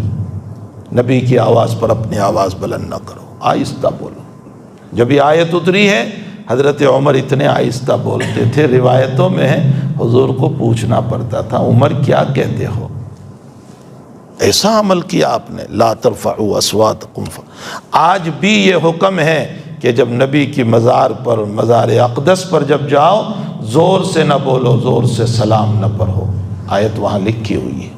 نبی کی آواز پر اپنی آواز بلند نہ کرو، آہستہ بولو۔ جب یہ آیت اتری ہے حضرت عمر اتنے آہستہ بولتے تھے، روایتوں میں ہے حضور کو پوچھنا پڑتا تھا عمر کیا کہتے ہو، ایسا عمل کیا آپ نے، لا ترفعوا اصواتکم۔ آج بھی یہ حکم ہے کہ جب نبی کی مزار پر، مزار اقدس پر جب جاؤ، زور سے نہ بولو، زور سے سلام نہ پڑھو، آیت وہاں لکھی ہوئی ہے،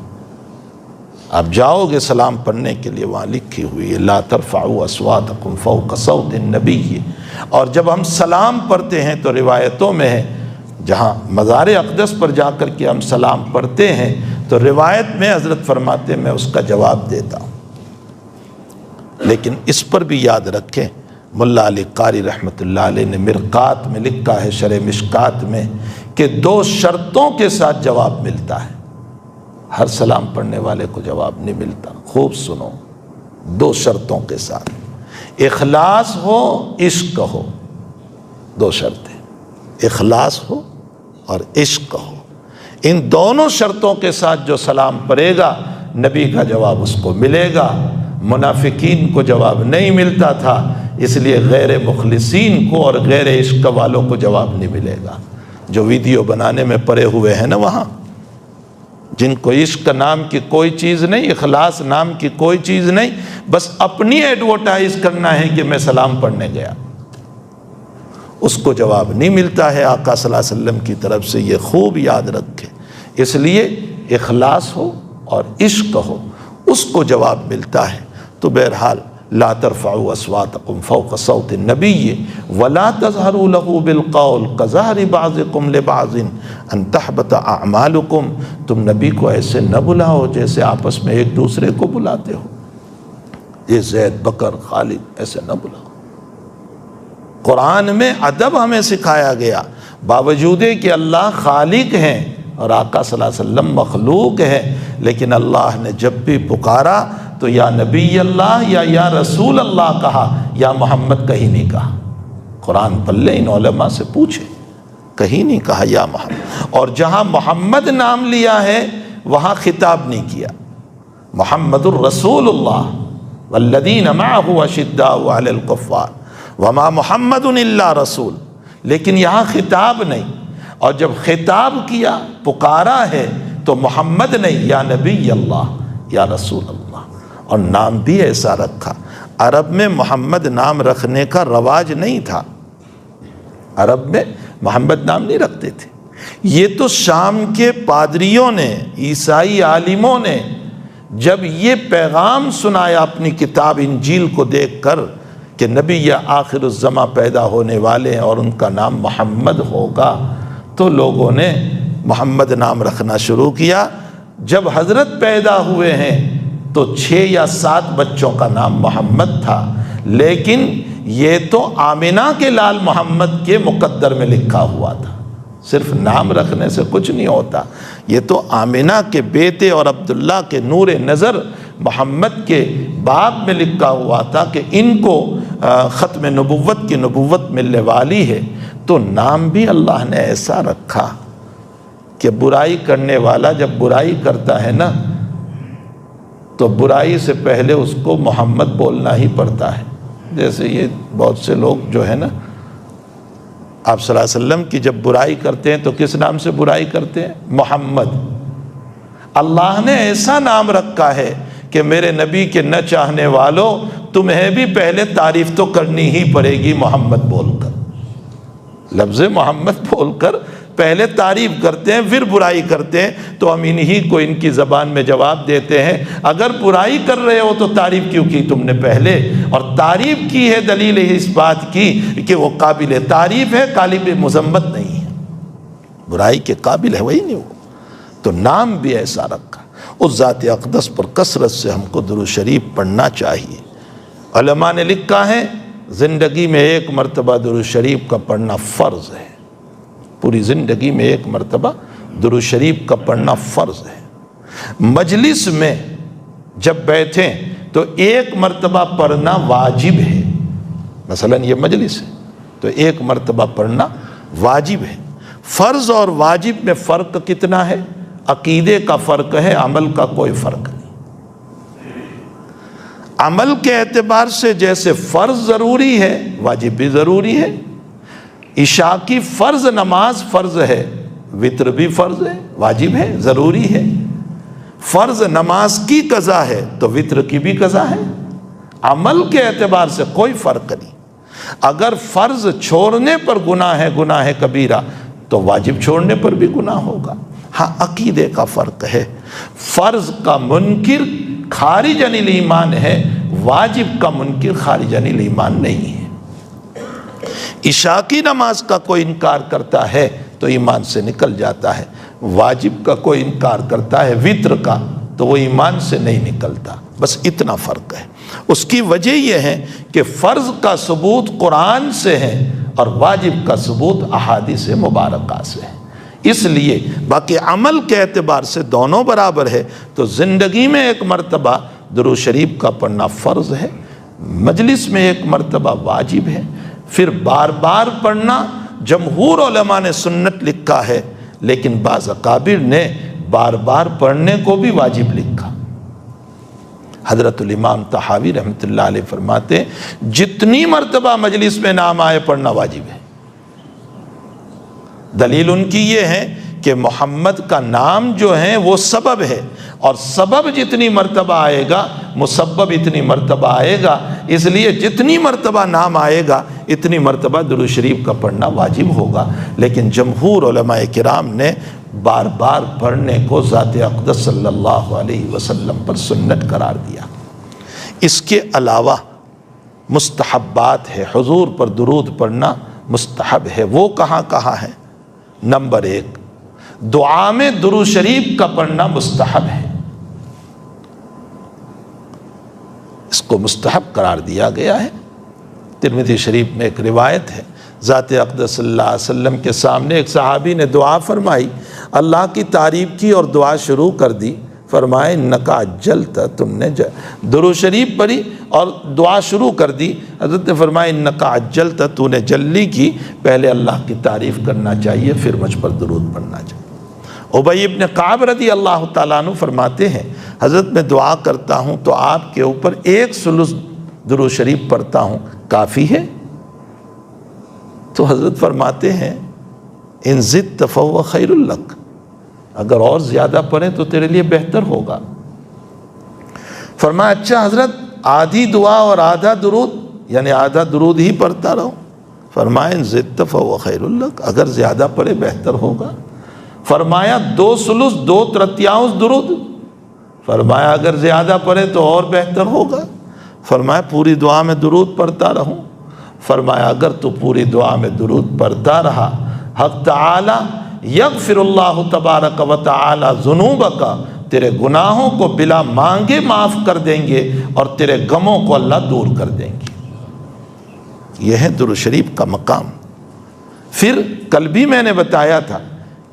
آپ جاؤ گے سلام پڑھنے کے لیے، وہاں لکھی ہوئی ہے لا ترفعوا اصواتکم فوق صوت النبی۔ اور جب ہم سلام پڑھتے ہیں تو روایتوں میں ہے، جہاں مزار اقدس پر جا کر کے ہم سلام پڑھتے ہیں تو روایت میں حضرت فرماتے میں اس کا جواب دیتا ہوں، لیکن اس پر بھی یاد رکھیں، ملا علی قاری رحمۃ اللہ علیہ نے مرقات میں لکھا ہے، شرح مشکات میں، کہ 2 شرطوں کے ساتھ جواب ملتا ہے، ہر سلام پڑھنے والے کو جواب نہیں ملتا۔ خوب سنو، 2 شرطوں کے ساتھ، اخلاص ہو، عشق ہو، 2 شرطیں، اخلاص ہو اور عشق ہو۔ ان دونوں شرطوں کے ساتھ جو سلام پڑھے گا نبی کا جواب اس کو ملے گا۔ منافقین کو جواب نہیں ملتا تھا، اس لیے غیر مخلصین کو اور غیر عشق والوں کو جواب نہیں ملے گا۔ جو ویڈیو بنانے میں پڑے ہوئے ہیں نا وہاں، جن کو عشق نام کی کوئی چیز نہیں، اخلاص نام کی کوئی چیز نہیں، بس اپنی ایڈورٹائز کرنا ہے کہ میں سلام پڑھنے گیا، اس کو جواب نہیں ملتا ہے آقا صلی اللہ علیہ وسلم کی طرف سے۔ یہ خوب یاد رکھے، اس لیے اخلاص ہو اور عشق ہو، اس کو جواب ملتا ہے۔ تو بہرحال لا ترفعوا اصواتکم فوق صوت النبی ولا تجہروا له بالقول کجہر بعضکم لبعض ان تحبط اعمالکم، تم نبی کو ایسے نہ بلاؤ جیسے آپس میں ایک دوسرے کو بلاتے ہو، یہ زید بکر خالد ایسے نہ بلاؤ۔ قرآن میں ادب ہمیں سکھایا گیا، باوجود کہ اللہ خالق ہیں اور آقا صلی اللہ علیہ وسلم مخلوق ہے، لیکن اللہ نے جب بھی پکارا تو یا نبی اللہ یا رسول اللہ کہا، یا محمد کہیں نہیں کہا۔ قرآن پڑھ لیں، ان علماء سے پوچھے، کہیں نہیں کہا یا محمد۔ اور جہاں محمد نام لیا ہے وہاں خطاب نہیں کیا، محمد الرسول اللہ والذین معہ اشداء علی الکفار وما محمد الا رسول، لیکن یہاں خطاب نہیں۔ اور جب خطاب کیا، پکارا ہے، تو محمد نہیں، یا نبی اللہ یا رسول اللہ۔ اور نام بھی ایسا رکھا، عرب میں محمد نام رکھنے کا رواج نہیں تھا، عرب میں محمد نام نہیں رکھتے تھے، یہ تو شام کے پادریوں نے، عیسائی عالموں نے جب یہ پیغام سنایا اپنی کتاب انجیل کو دیکھ کر کہ نبی یا آخر الزماں پیدا ہونے والے ہیں اور ان کا نام محمد ہوگا، تو لوگوں نے محمد نام رکھنا شروع کیا۔ جب حضرت پیدا ہوئے ہیں تو 6 یا 7 بچوں کا نام محمد تھا، لیکن یہ تو آمنہ کے لال محمد کے مقدر میں لکھا ہوا تھا۔ صرف نام رکھنے سے کچھ نہیں ہوتا، یہ تو آمنہ کے بیٹے اور عبداللہ کے نور نظر محمد کے باب میں لکھا ہوا تھا کہ ان کو ختم نبوت کی نبوت ملنے والی ہے۔ تو نام بھی اللہ نے ایسا رکھا کہ برائی کرنے والا جب برائی کرتا ہے نا تو برائی سے پہلے اس کو محمد بولنا ہی پڑتا ہے۔ جیسے یہ بہت سے لوگ جو ہے نا آپ صلی اللہ علیہ وسلم کی جب برائی کرتے ہیں تو کس نام سے برائی کرتے ہیں؟ محمد۔ اللہ نے ایسا نام رکھا ہے کہ میرے نبی کے نہ چاہنے والوں تمہیں بھی پہلے تعریف تو کرنی ہی پڑے گی محمد بول کر۔ لفظ محمد بول کر پہلے تعریف کرتے ہیں پھر برائی کرتے ہیں، تو ہم انہی کو ان کی زبان میں جواب دیتے ہیں اگر برائی کر رہے ہو تو تعریف کیوں کی تم نے پہلے؟ اور تعریف کی ہے دلیل اس بات کی کہ وہ قابل تعریف ہے، قابل مذمت نہیں ہے، برائی کے قابل ہے وہی نہیں وہ۔ تو نام بھی ایسا رکھا۔ اس ذات اقدس پر کثرت سے ہم کو درود شریف پڑھنا چاہیے۔ علماء نے لکھا ہے زندگی میں 1 مرتبہ درود شریف کا پڑھنا فرض ہے، پوری زندگی میں 1 مرتبہ درود شریف کا پڑھنا فرض ہے۔ مجلس میں جب بیٹھیں تو 1 مرتبہ پڑھنا واجب ہے۔ مثلا یہ مجلس ہے تو 1 مرتبہ پڑھنا واجب ہے۔ فرض اور واجب میں فرق کتنا ہے؟ عقیدے کا فرق ہے، عمل کا کوئی فرق نہیں۔ عمل کے اعتبار سے جیسے فرض ضروری ہے واجب بھی ضروری ہے۔ عشاء کی فرض نماز فرض ہے، وتر بھی فرض ہے، واجب ہے، ضروری ہے۔ فرض نماز کی قضا ہے تو وتر کی بھی قضا ہے۔ عمل کے اعتبار سے کوئی فرق نہیں۔ اگر فرض چھوڑنے پر گناہ ہے کبیرہ تو واجب چھوڑنے پر بھی گناہ ہوگا۔ ہاں عقیدے کا فرق ہے، فرض کا منکر خارج عن الایمان ہے، واجب کا منکر خارج عن الایمان نہیں ہے۔ عشاء کی نماز کا کوئی انکار کرتا ہے تو ایمان سے نکل جاتا ہے، واجب کا کوئی انکار کرتا ہے وتر کا تو وہ ایمان سے نہیں نکلتا۔ بس اتنا فرق ہے۔ اس کی وجہ یہ ہے کہ فرض کا ثبوت قرآن سے ہے اور واجب کا ثبوت احادیث مبارکہ سے ہے۔ اس لیے باقی عمل کے اعتبار سے دونوں برابر ہے۔ تو زندگی میں 1 مرتبہ درود شریف کا پڑھنا فرض ہے، مجلس میں 1 مرتبہ واجب ہے، پھر بار بار پڑھنا جمہور علماء نے سنت لکھا ہے، لیکن بعض اکابر نے بار بار پڑھنے کو بھی واجب لکھا۔ حضرت الامام طحاوی رحمۃ اللہ علیہ فرماتے ہیں جتنی مرتبہ مجلس میں نام آئے پڑھنا واجب ہے۔ دلیل ان کی یہ ہے کہ محمد کا نام جو ہے وہ سبب ہے، اور سبب جتنی مرتبہ آئے گا مسبب اتنی مرتبہ آئے گا، اس لیے جتنی مرتبہ نام آئے گا اتنی مرتبہ درود شریف کا پڑھنا واجب ہوگا۔ لیکن جمہور علماء کرام نے بار بار پڑھنے کو ذات اقدس صلی اللہ علیہ وسلم پر سنت قرار دیا۔ اس کے علاوہ مستحبات ہے، حضور پر درود پڑھنا مستحب ہے۔ وہ کہاں کہاں ہے؟ نمبر 1 دعا میں درود شریف کا پڑھنا مستحب ہے، اس کو مستحب قرار دیا گیا ہے۔ ترمذی شریف میں ایک روایت ہے، ذات اقدس صلی اللہ علیہ وسلم کے سامنے ایک صحابی نے دعا فرمائی، اللہ کی تعریف کی اور دعا شروع کر دی۔ فرمائے انکا عجلت، تم نے درود شریف پڑھی اور دعا شروع کر دی۔ حضرت نے فرمایا انکا عجلت، تو نے جلدی کی، پہلے اللہ کی تعریف کرنا چاہیے پھر مجھ پر درود پڑھنا چاہیے۔ ابی ابن کعب رضی اللہ تعالیٰ عنہ فرماتے ہیں حضرت میں دعا کرتا ہوں تو آپ کے اوپر 1/3 درود شریف پڑھتا ہوں، کافی ہے؟ تو حضرت فرماتے ہیں ان زدت فہو خیر لک، اگر اور زیادہ پڑھیں تو تیرے لیے بہتر ہوگا۔ فرمایا اچھا حضرت آدھی دعا اور آدھا درود، یعنی آدھا درود ہی پڑھتا رہو؟ فرمایا ان زدت فہو خیر لک، اگر زیادہ پڑھے بہتر ہوگا۔ فرمایا 2/3 2/3 درود، فرمایا اگر زیادہ پڑھے تو اور بہتر ہوگا، فرمایا پوری دعا میں درود پڑھتا رہوں، فرمایا اگر تو پوری دعا میں درود پڑھتا رہا حق تعالی یغفر اللہ تبارک و تعالی ذنوبک، تیرے گناہوں کو بلا مانگے معاف کر دیں گے اور تیرے غموں کو اللہ دور کر دیں گے۔ یہ ہے درود شریف کا مقام۔ پھر کل بھی میں نے بتایا تھا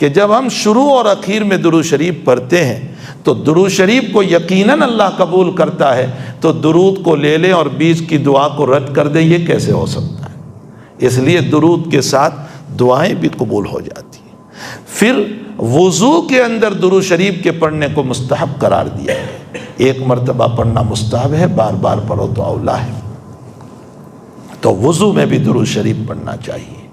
کہ جب ہم شروع اور اخیر میں درود شریف پڑھتے ہیں تو درود شریف کو یقیناً اللہ قبول کرتا ہے، تو درود کو لے لیں اور بیچ کی دعا کو رد کر دیں، یہ کیسے ہو سکتا ہے؟ اس لیے درود کے ساتھ دعائیں بھی قبول ہو جاتی ہیں۔ پھر وضو کے اندر درود شریف کے پڑھنے کو مستحب قرار دیا ہے، ایک مرتبہ پڑھنا مستحب ہے، بار بار پڑھو تو اولیٰ ہے، تو وضو میں بھی درود شریف پڑھنا چاہیے۔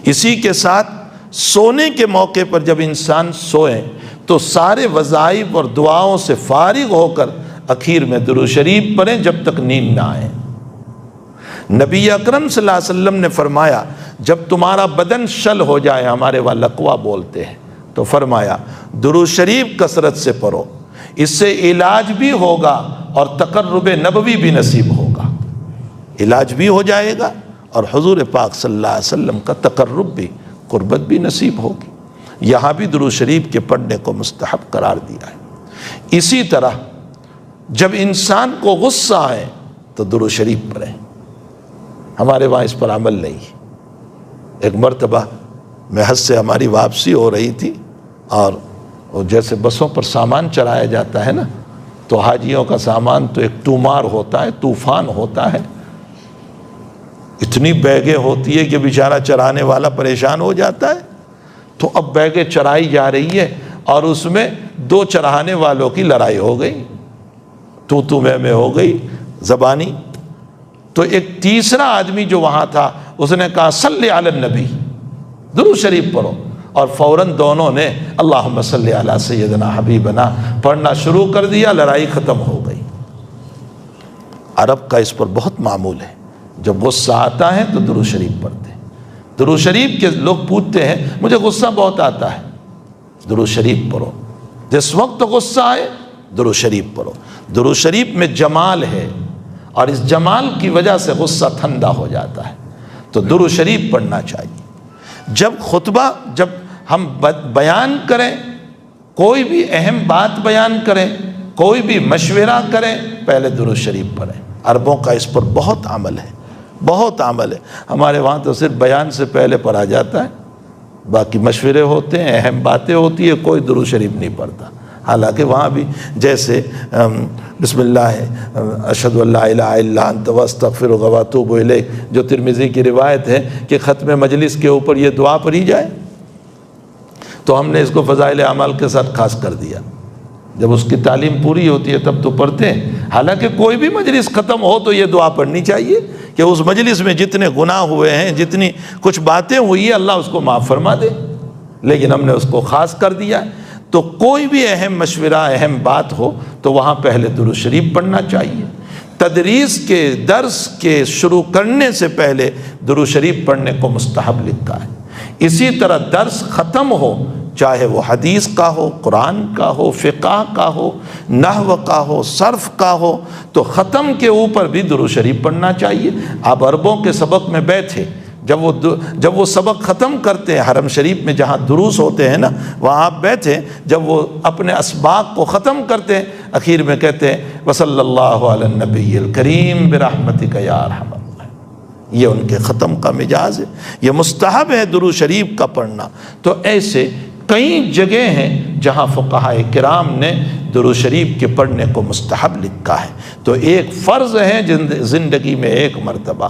اسی کے ساتھ سونے کے موقع پر جب انسان سوئے تو سارے وظائف اور دعاؤں سے فارغ ہو کر اخیر میں درود شریف پڑھیں جب تک نیند نہ آئے۔ نبی اکرم صلی اللہ علیہ وسلم نے فرمایا جب تمہارا بدن شل ہو جائے، ہمارے وہاں لقوہ بولتے ہیں، تو فرمایا درود شریف کثرت سے پڑھو، اس سے علاج بھی ہوگا اور تقرب نبوی بھی نصیب ہوگا، علاج بھی ہو جائے گا اور حضور پاک صلی اللہ علیہ وسلم کا تقرب بھی، قربت بھی نصیب ہوگی۔ یہاں بھی درود شریف کے پڑھنے کو مستحب قرار دیا ہے۔ اسی طرح جب انسان کو غصہ آئے تو درود شریف پڑھیں، ہمارے وہاں اس پر عمل نہیں ہے۔ ایک مرتبہ محض سے ہماری واپسی ہو رہی تھی اور جیسے بسوں پر سامان چڑھایا جاتا ہے نا، تو حاجیوں کا سامان تو ایک تومار ہوتا ہے، طوفان ہوتا ہے، اتنی بیگیں ہوتی ہے کہ بیچارہ چرانے والا پریشان ہو جاتا ہے۔ تو اب بیگیں چرائی جا رہی ہے اور اس میں 2 چرانے والوں کی لڑائی ہو گئی، تو میں ہو گئی زبانی۔ تو ایک تیسرا آدمی جو وہاں تھا اس نے کہا صلی علی النبی، درود شریف پڑھو، اور فوراً دونوں نے اللہم صلی علی سیدنا حبیبنا پڑھنا شروع کر دیا، لڑائی ختم ہو گئی۔ عرب کا اس پر بہت معمول ہے، جب غصہ آتا ہے تو درود شریف پڑھتے ہیں۔ درود شریف کے لوگ پوچھتے ہیں مجھے غصہ بہت آتا ہے، درود شریف پڑھو، جس وقت غصہ آئے درود شریف پڑھو۔ درود شریف میں جمال ہے اور اس جمال کی وجہ سے غصہ ٹھنڈا ہو جاتا ہے، تو درود شریف پڑھنا چاہیے۔ جب خطبہ، جب ہم بیان کریں، کوئی بھی اہم بات بیان کریں، کوئی بھی مشورہ کریں، پہلے درود شریف پڑھیں۔ عربوں کا اس پر بہت عمل ہے، بہت عمل ہے۔ ہمارے وہاں تو صرف بیان سے پہلے پڑھا جاتا ہے، باقی مشورے ہوتے ہیں، اہم باتیں ہوتی ہیں، کوئی درود شریف نہیں پڑھتا۔ حالانکہ وہاں بھی جیسے بسم اللہ اشہد ان لا الہ الا انت واستغفرک واتوب الیک، جو ترمذی کی روایت ہے کہ ختم مجلس کے اوپر یہ دعا پڑھی جائے، تو ہم نے اس کو فضائل اعمال کے ساتھ خاص کر دیا۔ جب اس کی تعلیم پوری ہوتی ہے تب تو پڑھتے ہیں، حالانکہ کوئی بھی مجلس ختم ہو تو یہ دعا پڑھنی چاہیے کہ اس مجلس میں جتنے گناہ ہوئے ہیں، جتنی کچھ باتیں ہوئی ہیں، اللہ اس کو معاف فرما دے، لیکن ہم نے اس کو خاص کر دیا۔ تو کوئی بھی اہم مشورہ، اہم بات ہو تو وہاں پہلے درود شریف پڑھنا چاہیے۔ تدریس کے درس کے شروع کرنے سے پہلے درود شریف پڑھنے کو مستحب لکھا ہے۔ اسی طرح درس ختم ہو، چاہے وہ حدیث کا ہو، قرآن کا ہو، فقہ کا ہو، نحو کا ہو، صرف کا ہو، تو ختم کے اوپر بھی درود شریف پڑھنا چاہیے۔ آپ عربوں کے سبق میں بیٹھے، جب وہ سبق ختم کرتے ہیں، حرم شریف میں جہاں دروس ہوتے ہیں نا، وہاں آپ بیٹھے، جب وہ اپنے اسباق کو ختم کرتے ہیں، اخیر میں کہتے ہیں وصلی اللہ علی النبی الکریم برحمتک یا ارحم الراحمین۔ یہ ان کے ختم کا مجاز ہے، یہ مستحب ہے درود شریف کا پڑھنا۔ تو ایسے کئی جگہ ہیں جہاں فقہائے کرام نے درود شریف کے پڑھنے کو مستحب لکھا ہے۔ تو ایک فرض ہے زندگی میں ایک مرتبہ،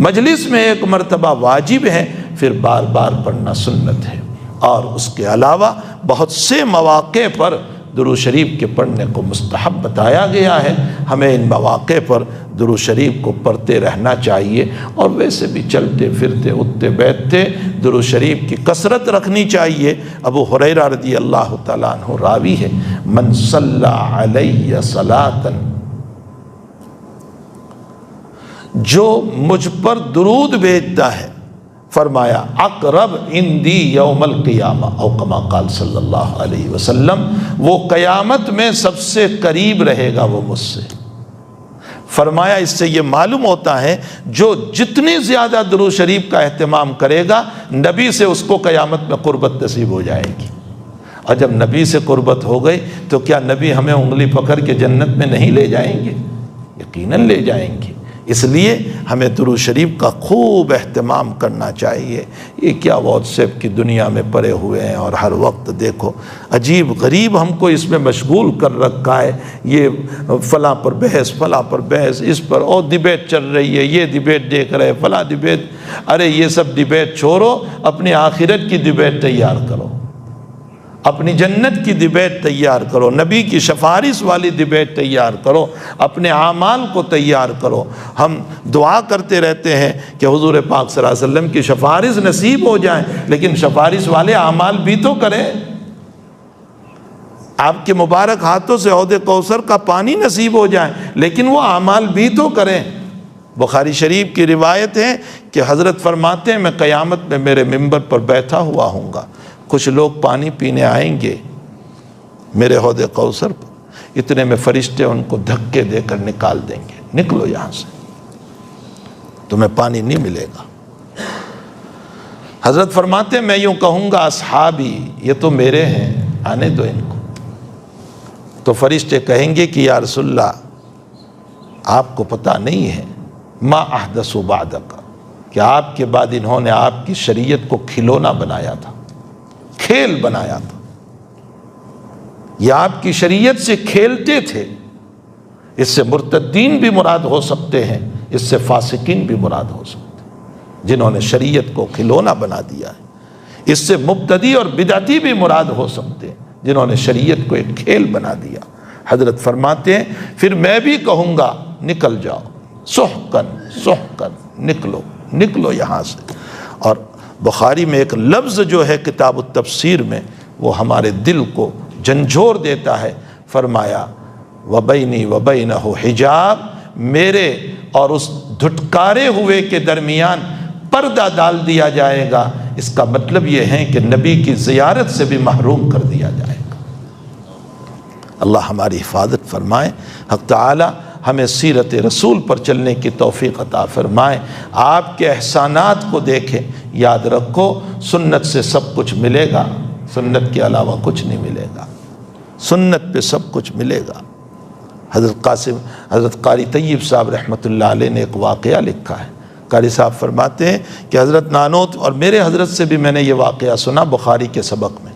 مجلس میں ایک مرتبہ واجب ہے، پھر بار بار پڑھنا سنت ہے۔ اور اس کے علاوہ بہت سے مواقع پر درود شریف کے پڑھنے کو مستحب بتایا گیا ہے۔ ہمیں ان مواقع پر درود شریف کو پڑھتے رہنا چاہیے، اور ویسے بھی چلتے پھرتے اٹھتے بیٹھتے درود شریف کی کثرت رکھنی چاہیے۔ ابو ہریرہ رضی اللہ تعالیٰ عنہ راوی ہے، من صلی علیہ صلاۃ، جو مجھ پر درود بھیجتا ہے، فرمایا اقرب عندی یوم القیامہ او کما قال صلی اللہ علیہ وسلم، وہ قیامت میں سب سے قریب رہے گا وہ مجھ سے۔ فرمایا اس سے یہ معلوم ہوتا ہے جو جتنی زیادہ درود شریف کا اہتمام کرے گا نبی سے اس کو قیامت میں قربت نصیب ہو جائے گی۔ اور جب نبی سے قربت ہو گئی تو کیا نبی ہمیں انگلی پکڑ کے جنت میں نہیں لے جائیں گے؟ یقیناً لے جائیں گے۔ اس لیے ہمیں درود شریف کا خوب اہتمام کرنا چاہیے۔ یہ کیا واٹس ایپ کی دنیا میں پڑے ہوئے ہیں اور ہر وقت دیکھو عجیب غریب ہم کو اس میں مشغول کر رکھا ہے، یہ فلاں پر بحث، فلاں پر بحث، اس پر اور ڈبیٹ چل رہی ہے، یہ ڈبیٹ دیکھ رہے فلاں ڈبیٹ۔ ارے یہ سب ڈبیٹ چھوڑو، اپنی آخرت کی ڈبیٹ تیار کرو، اپنی جنت کی ڈبیٹ تیار کرو، نبی کی سفارش والی ڈبیٹ تیار کرو، اپنے اعمال کو تیار کرو۔ ہم دعا کرتے رہتے ہیں کہ حضور پاک صلی اللہ علیہ وسلم کی سفارش نصیب ہو جائیں، لیکن سفارش والے اعمال بھی تو کریں۔ آپ کے مبارک ہاتھوں سے حوض کوثر کا پانی نصیب ہو جائے، لیکن وہ اعمال بھی تو کریں۔ بخاری شریف کی روایت ہے کہ حضرت فرماتے ہیں میں قیامت میں میرے ممبر پر بیٹھا ہوا ہوں گا، کچھ لوگ پانی پینے آئیں گے میرے حوض کوثر پر، اتنے میں فرشتے ان کو دھکے دے کر نکال دیں گے، نکلو یہاں سے، تمہیں پانی نہیں ملے گا۔ حضرت فرماتے ہیں میں یوں کہوں گا اصحابی، یہ تو میرے ہیں، آنے دو ان کو۔ تو فرشتے کہیں گے کہ یا رسول اللہ آپ کو پتہ نہیں ہے ما احدثوا بعدک، کہ آپ کے بعد انہوں نے آپ کی شریعت کو کھلونا بنایا تھا، کھیل بنایا تھا، یہ آپ کی شریعت سے کھیلتے تھے۔ اس سے مرتدین بھی مراد ہو سکتے ہیں، اس سے فاسقین بھی مراد ہو سکتے ہیں جنہوں نے شریعت کو کھلونا بنا دیا ہے۔ اس سے مبتدی اور بدعتی بھی مراد ہو سکتے ہیں جنہوں نے شریعت کو ایک کھیل بنا دیا۔ حضرت فرماتے ہیں پھر میں بھی کہوں گا نکل جاؤ، سحقن سحقن، نکلو نکلو یہاں سے۔ اور بخاری میں ایک لفظ جو ہے کتاب التفسیر میں وہ ہمارے دل کو جھنجھوڑ دیتا ہے، فرمایا وَبَيْنِي وَبَيْنَهُ حجاب، میرے اور اس دھٹکارے ہوئے کے درمیان پردہ ڈال دیا جائے گا۔ اس کا مطلب یہ ہے کہ نبی کی زیارت سے بھی محروم کر دیا جائے گا۔ اللہ ہماری حفاظت فرمائے، حق تعالی ہمیں سیرت رسول پر چلنے کی توفیق عطا فرمائے۔ آپ کے احسانات کو دیکھیں، یاد رکھو سنت سے سب کچھ ملے گا، سنت کے علاوہ کچھ نہیں ملے گا، سنت پہ سب کچھ ملے گا۔ حضرت قاری طیب صاحب رحمۃ اللہ علیہ نے ایک واقعہ لکھا ہے۔ قاری صاحب فرماتے ہیں کہ حضرت نانوت، اور میرے حضرت سے بھی میں نے یہ واقعہ سنا بخاری کے سبق میں،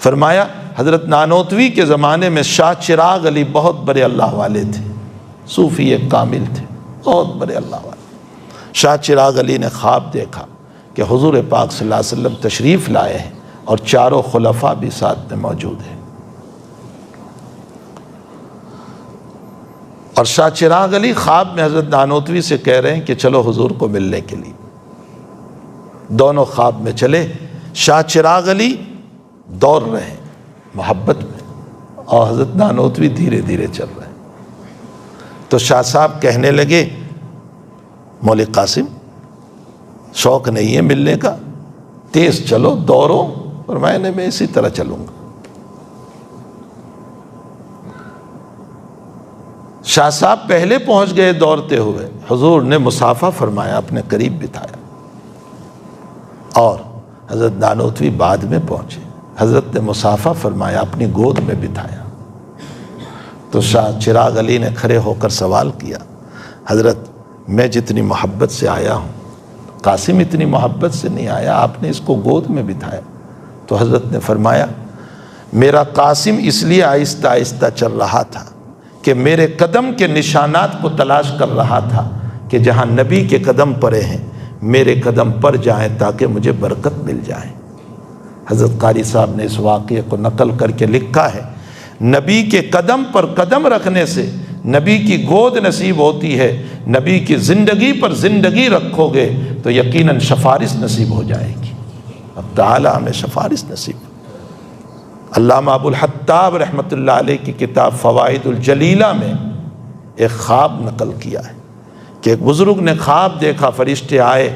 فرمایا حضرت نانوتوی کے زمانے میں شاہ چراغ علی بہت بڑے اللہ والے تھے، صوفی ایک کامل تھے، بہت بڑے اللہ والے۔ شاہ چراغ علی نے خواب دیکھا کہ حضور پاک صلی اللہ علیہ وسلم تشریف لائے ہیں اور چاروں خلفاء بھی ساتھ میں موجود ہیں، اور شاہ چراغ علی خواب میں حضرت نانوتوی سے کہہ رہے ہیں کہ چلو حضور کو ملنے کے لیے۔ دونوں خواب میں چلے، شاہ چراغ علی دوڑ رہے ہیں محبت میں، اور حضرت نانوتوی دھیرے دھیرے چل رہے ہیں۔ تو شاہ صاحب کہنے لگے مولوی قاسم شوق نہیں ہے ملنے کا، تیز چلو دوڑو، اور میں اسی طرح چلوں گا۔ شاہ صاحب پہلے پہنچ گئے دوڑتے ہوئے، حضور نے مصافحہ فرمایا، اپنے قریب بٹھایا، اور حضرت نانوتوی بعد میں پہنچے، حضرت نے مصافحہ فرمایا، اپنی گود میں بٹھایا۔ تو شاہ چراغ علی نے کھڑے ہو کر سوال کیا، حضرت میں جتنی محبت سے آیا ہوں، قاسم اتنی محبت سے نہیں آیا، آپ نے اس کو گود میں بٹھایا۔ تو حضرت نے فرمایا میرا قاسم اس لیے آہستہ آہستہ چل رہا تھا کہ میرے قدم کے نشانات کو تلاش کر رہا تھا کہ جہاں نبی کے قدم پڑے ہیں میرے قدم پڑ جائیں تاکہ مجھے برکت مل جائے۔ حضرت قاری صاحب نے اس واقعے کو نقل کر کے لکھا ہے، نبی کے قدم پر قدم رکھنے سے نبی کی گود نصیب ہوتی ہے، نبی کی زندگی پر زندگی رکھو گے تو یقیناً سفارش نصیب ہو جائے گی۔ اب تعالی ہمیں سفارش نصیب۔ علامہ ابو الحطاب رحمۃ اللہ علیہ کی کتاب فوائد الجلیلہ میں ایک خواب نقل کیا ہے کہ ایک بزرگ نے خواب دیکھا، فرشتے آئے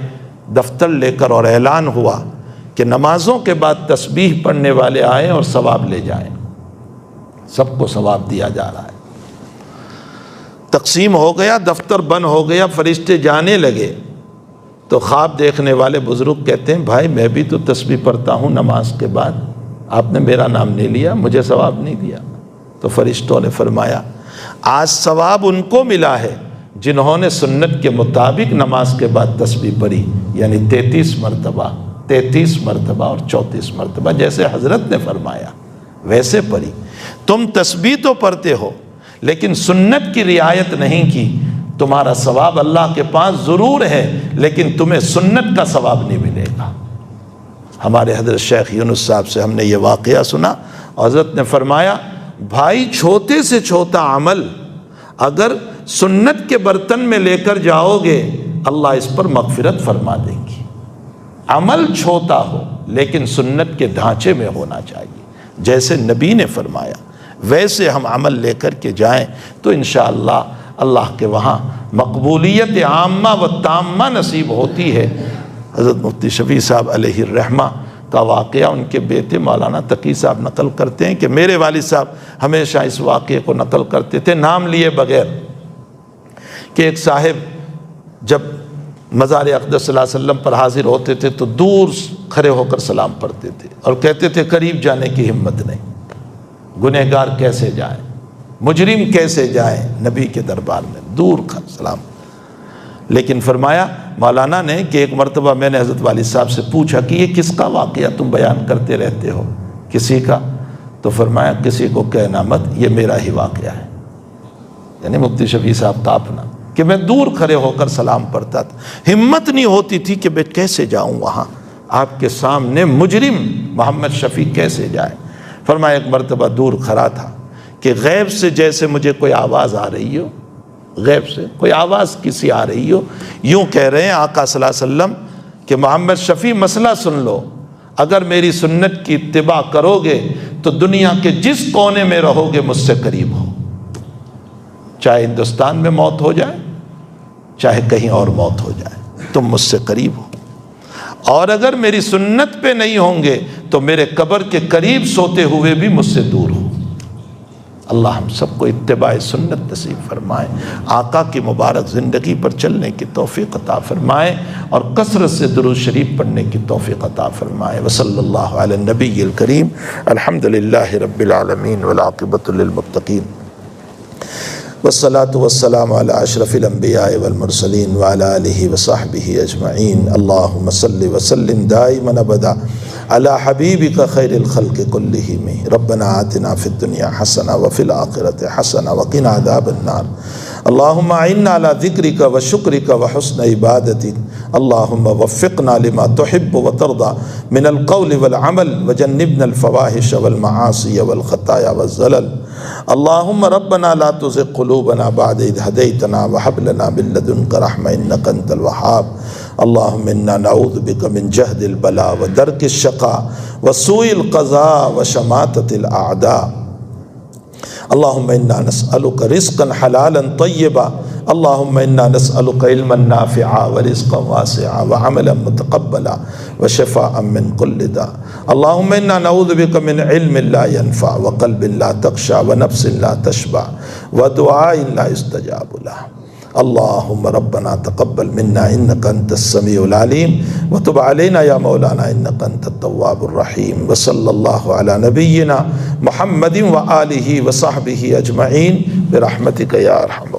دفتر لے کر اور اعلان ہوا کہ نمازوں کے بعد تسبیح پڑھنے والے آئیں اور ثواب لے جائیں. سب کو ثواب دیا جا رہا ہے. تقسیم ہو گیا، دفتر بند ہو گیا، فرشتے جانے لگے تو خواب دیکھنے والے بزرگ کہتے ہیں بھائی میں بھی تو تسبیح پڑھتا ہوں نماز کے بعد، آپ نے میرا نام نہیں لیا، مجھے ثواب نہیں دیا. تو فرشتوں نے فرمایا آج ثواب ان کو ملا ہے جنہوں نے سنت کے مطابق نماز کے بعد تسبیح پڑھی، یعنی 33 مرتبہ اور 34 مرتبہ جیسے حضرت نے فرمایا ویسے پڑھی. تم تسبیح تو پڑھتے ہو لیکن سنت کی رعایت نہیں کی، تمہارا ثواب اللہ کے پاس ضرور ہے لیکن تمہیں سنت کا ثواب نہیں ملے گا. ہمارے حضرت شیخ یونس صاحب سے ہم نے یہ واقعہ سنا، حضرت نے فرمایا بھائی چھوٹے سے چھوٹا عمل اگر سنت کے برتن میں لے کر جاؤ گے اللہ اس پر مغفرت فرما دیں گی. عمل چھوٹا ہو لیکن سنت کے ڈھانچے میں ہونا چاہیے، جیسے نبی نے فرمایا ویسے ہم عمل لے کر کے جائیں تو انشاءاللہ اللہ کے وہاں مقبولیت عامہ و تامہ نصیب ہوتی ہے. حضرت مفتی شفیع صاحب علیہ الرحمہ کا واقعہ ان کے بیٹے مولانا تقی صاحب نقل کرتے ہیں کہ میرے والد صاحب ہمیشہ اس واقعے کو نقل کرتے تھے نام لیے بغیر، کہ ایک صاحب جب مزار اقدس صلی اللہ علیہ وسلم پر حاضر ہوتے تھے تو دور کھڑے ہو کر سلام پڑھتے تھے اور کہتے تھے قریب جانے کی ہمت نہیں، گنہگار کیسے جائیں، مجرم کیسے جائیں نبی کے دربار میں، دور سلام. لیکن فرمایا مولانا نے کہ ایک مرتبہ میں نے حضرت والد صاحب سے پوچھا کہ یہ کس کا واقعہ تم بیان کرتے رہتے ہو، کسی کا؟ تو فرمایا کسی کو کہنا مت، یہ میرا ہی واقعہ ہے. یعنی مفتی شفیع صاحب کا اپنا، کہ میں دور کھڑے ہو کر سلام پڑھتا تھا، ہمت نہیں ہوتی تھی کہ میں کیسے جاؤں وہاں، آپ کے سامنے مجرم محمد شفیع کیسے جائے. فرمایا ایک مرتبہ دور کھڑا تھا کہ غیب سے جیسے مجھے کوئی آواز آ رہی ہو، غیب سے کوئی آواز کسی آ رہی ہو، یوں کہہ رہے ہیں آقا صلی اللہ علیہ وسلم کہ محمد شفیع مسئلہ سن لو، اگر میری سنت کی اتباع کرو گے تو دنیا کے جس کونے میں رہو گے مجھ سے قریب ہو، چاہے ہندوستان میں موت ہو جائے چاہے کہیں اور موت ہو جائے، تم مجھ سے قریب ہو. اور اگر میری سنت پہ نہیں ہوں گے تو میرے قبر کے قریب سوتے ہوئے بھی مجھ سے دور ہو. اللہ ہم سب کو اتباع سنت نصیب فرمائے، آقا کی مبارک زندگی پر چلنے کی توفیق عطا فرمائے اور کثرت سے درود شریف پڑھنے کی توفیق عطا فرمائے. وصلی اللہ علی النبی الکریم. الحمدللہ رب العالمین والعاقبۃ للمتقین والصلاة والسلام على اشرف الانبیاء والمرسلین وعلى آلہ وصحبہ اجمعین. اللہم صل وسلم دائما ابدا على حبیبک خیر الخلق کلہم. ربنا آتنا فی الدنیا حسنہ وفی الآخرۃ حسنہ وقنا عذاب النار. اللہم اعنا على ذکرک وشکرک وحسن عبادتک. اللہم وفقنا لما تحب وترضى من القول والعمل وجنبنا الفواحش والمعاصی والخطایا والزلل. اللہم ربنا لا تزغ قلوبنا بعد اذ ہدیتنا وہب لنا من لدنک رحمہ انک انت الوہاب. اللہم انا نعوذ بک من جہد البلاء ودرک الشقاء وسوء القضاء وشماتۃ الاعداء. اللہم انا نسألک رزقا حلالا طیبا. اللہم انا نسألک علما نافعا ورزقا واسعا وعملا متقبلا وشفاء من کل داء. اللہم انا نعوذ بک من علم لا ينفع وقلب لا تخشع ونفس لا تشبع ودعاء لا يستجاب له. اللہم ربنا تقبل منا انک انت السمیع العلیم وتب علینا یا مولانا انک انت التواب الرحیم. وصلی اللہ علی نبینا محمد وآلہ وصحبہ اجمعین برحمتک یا ارحم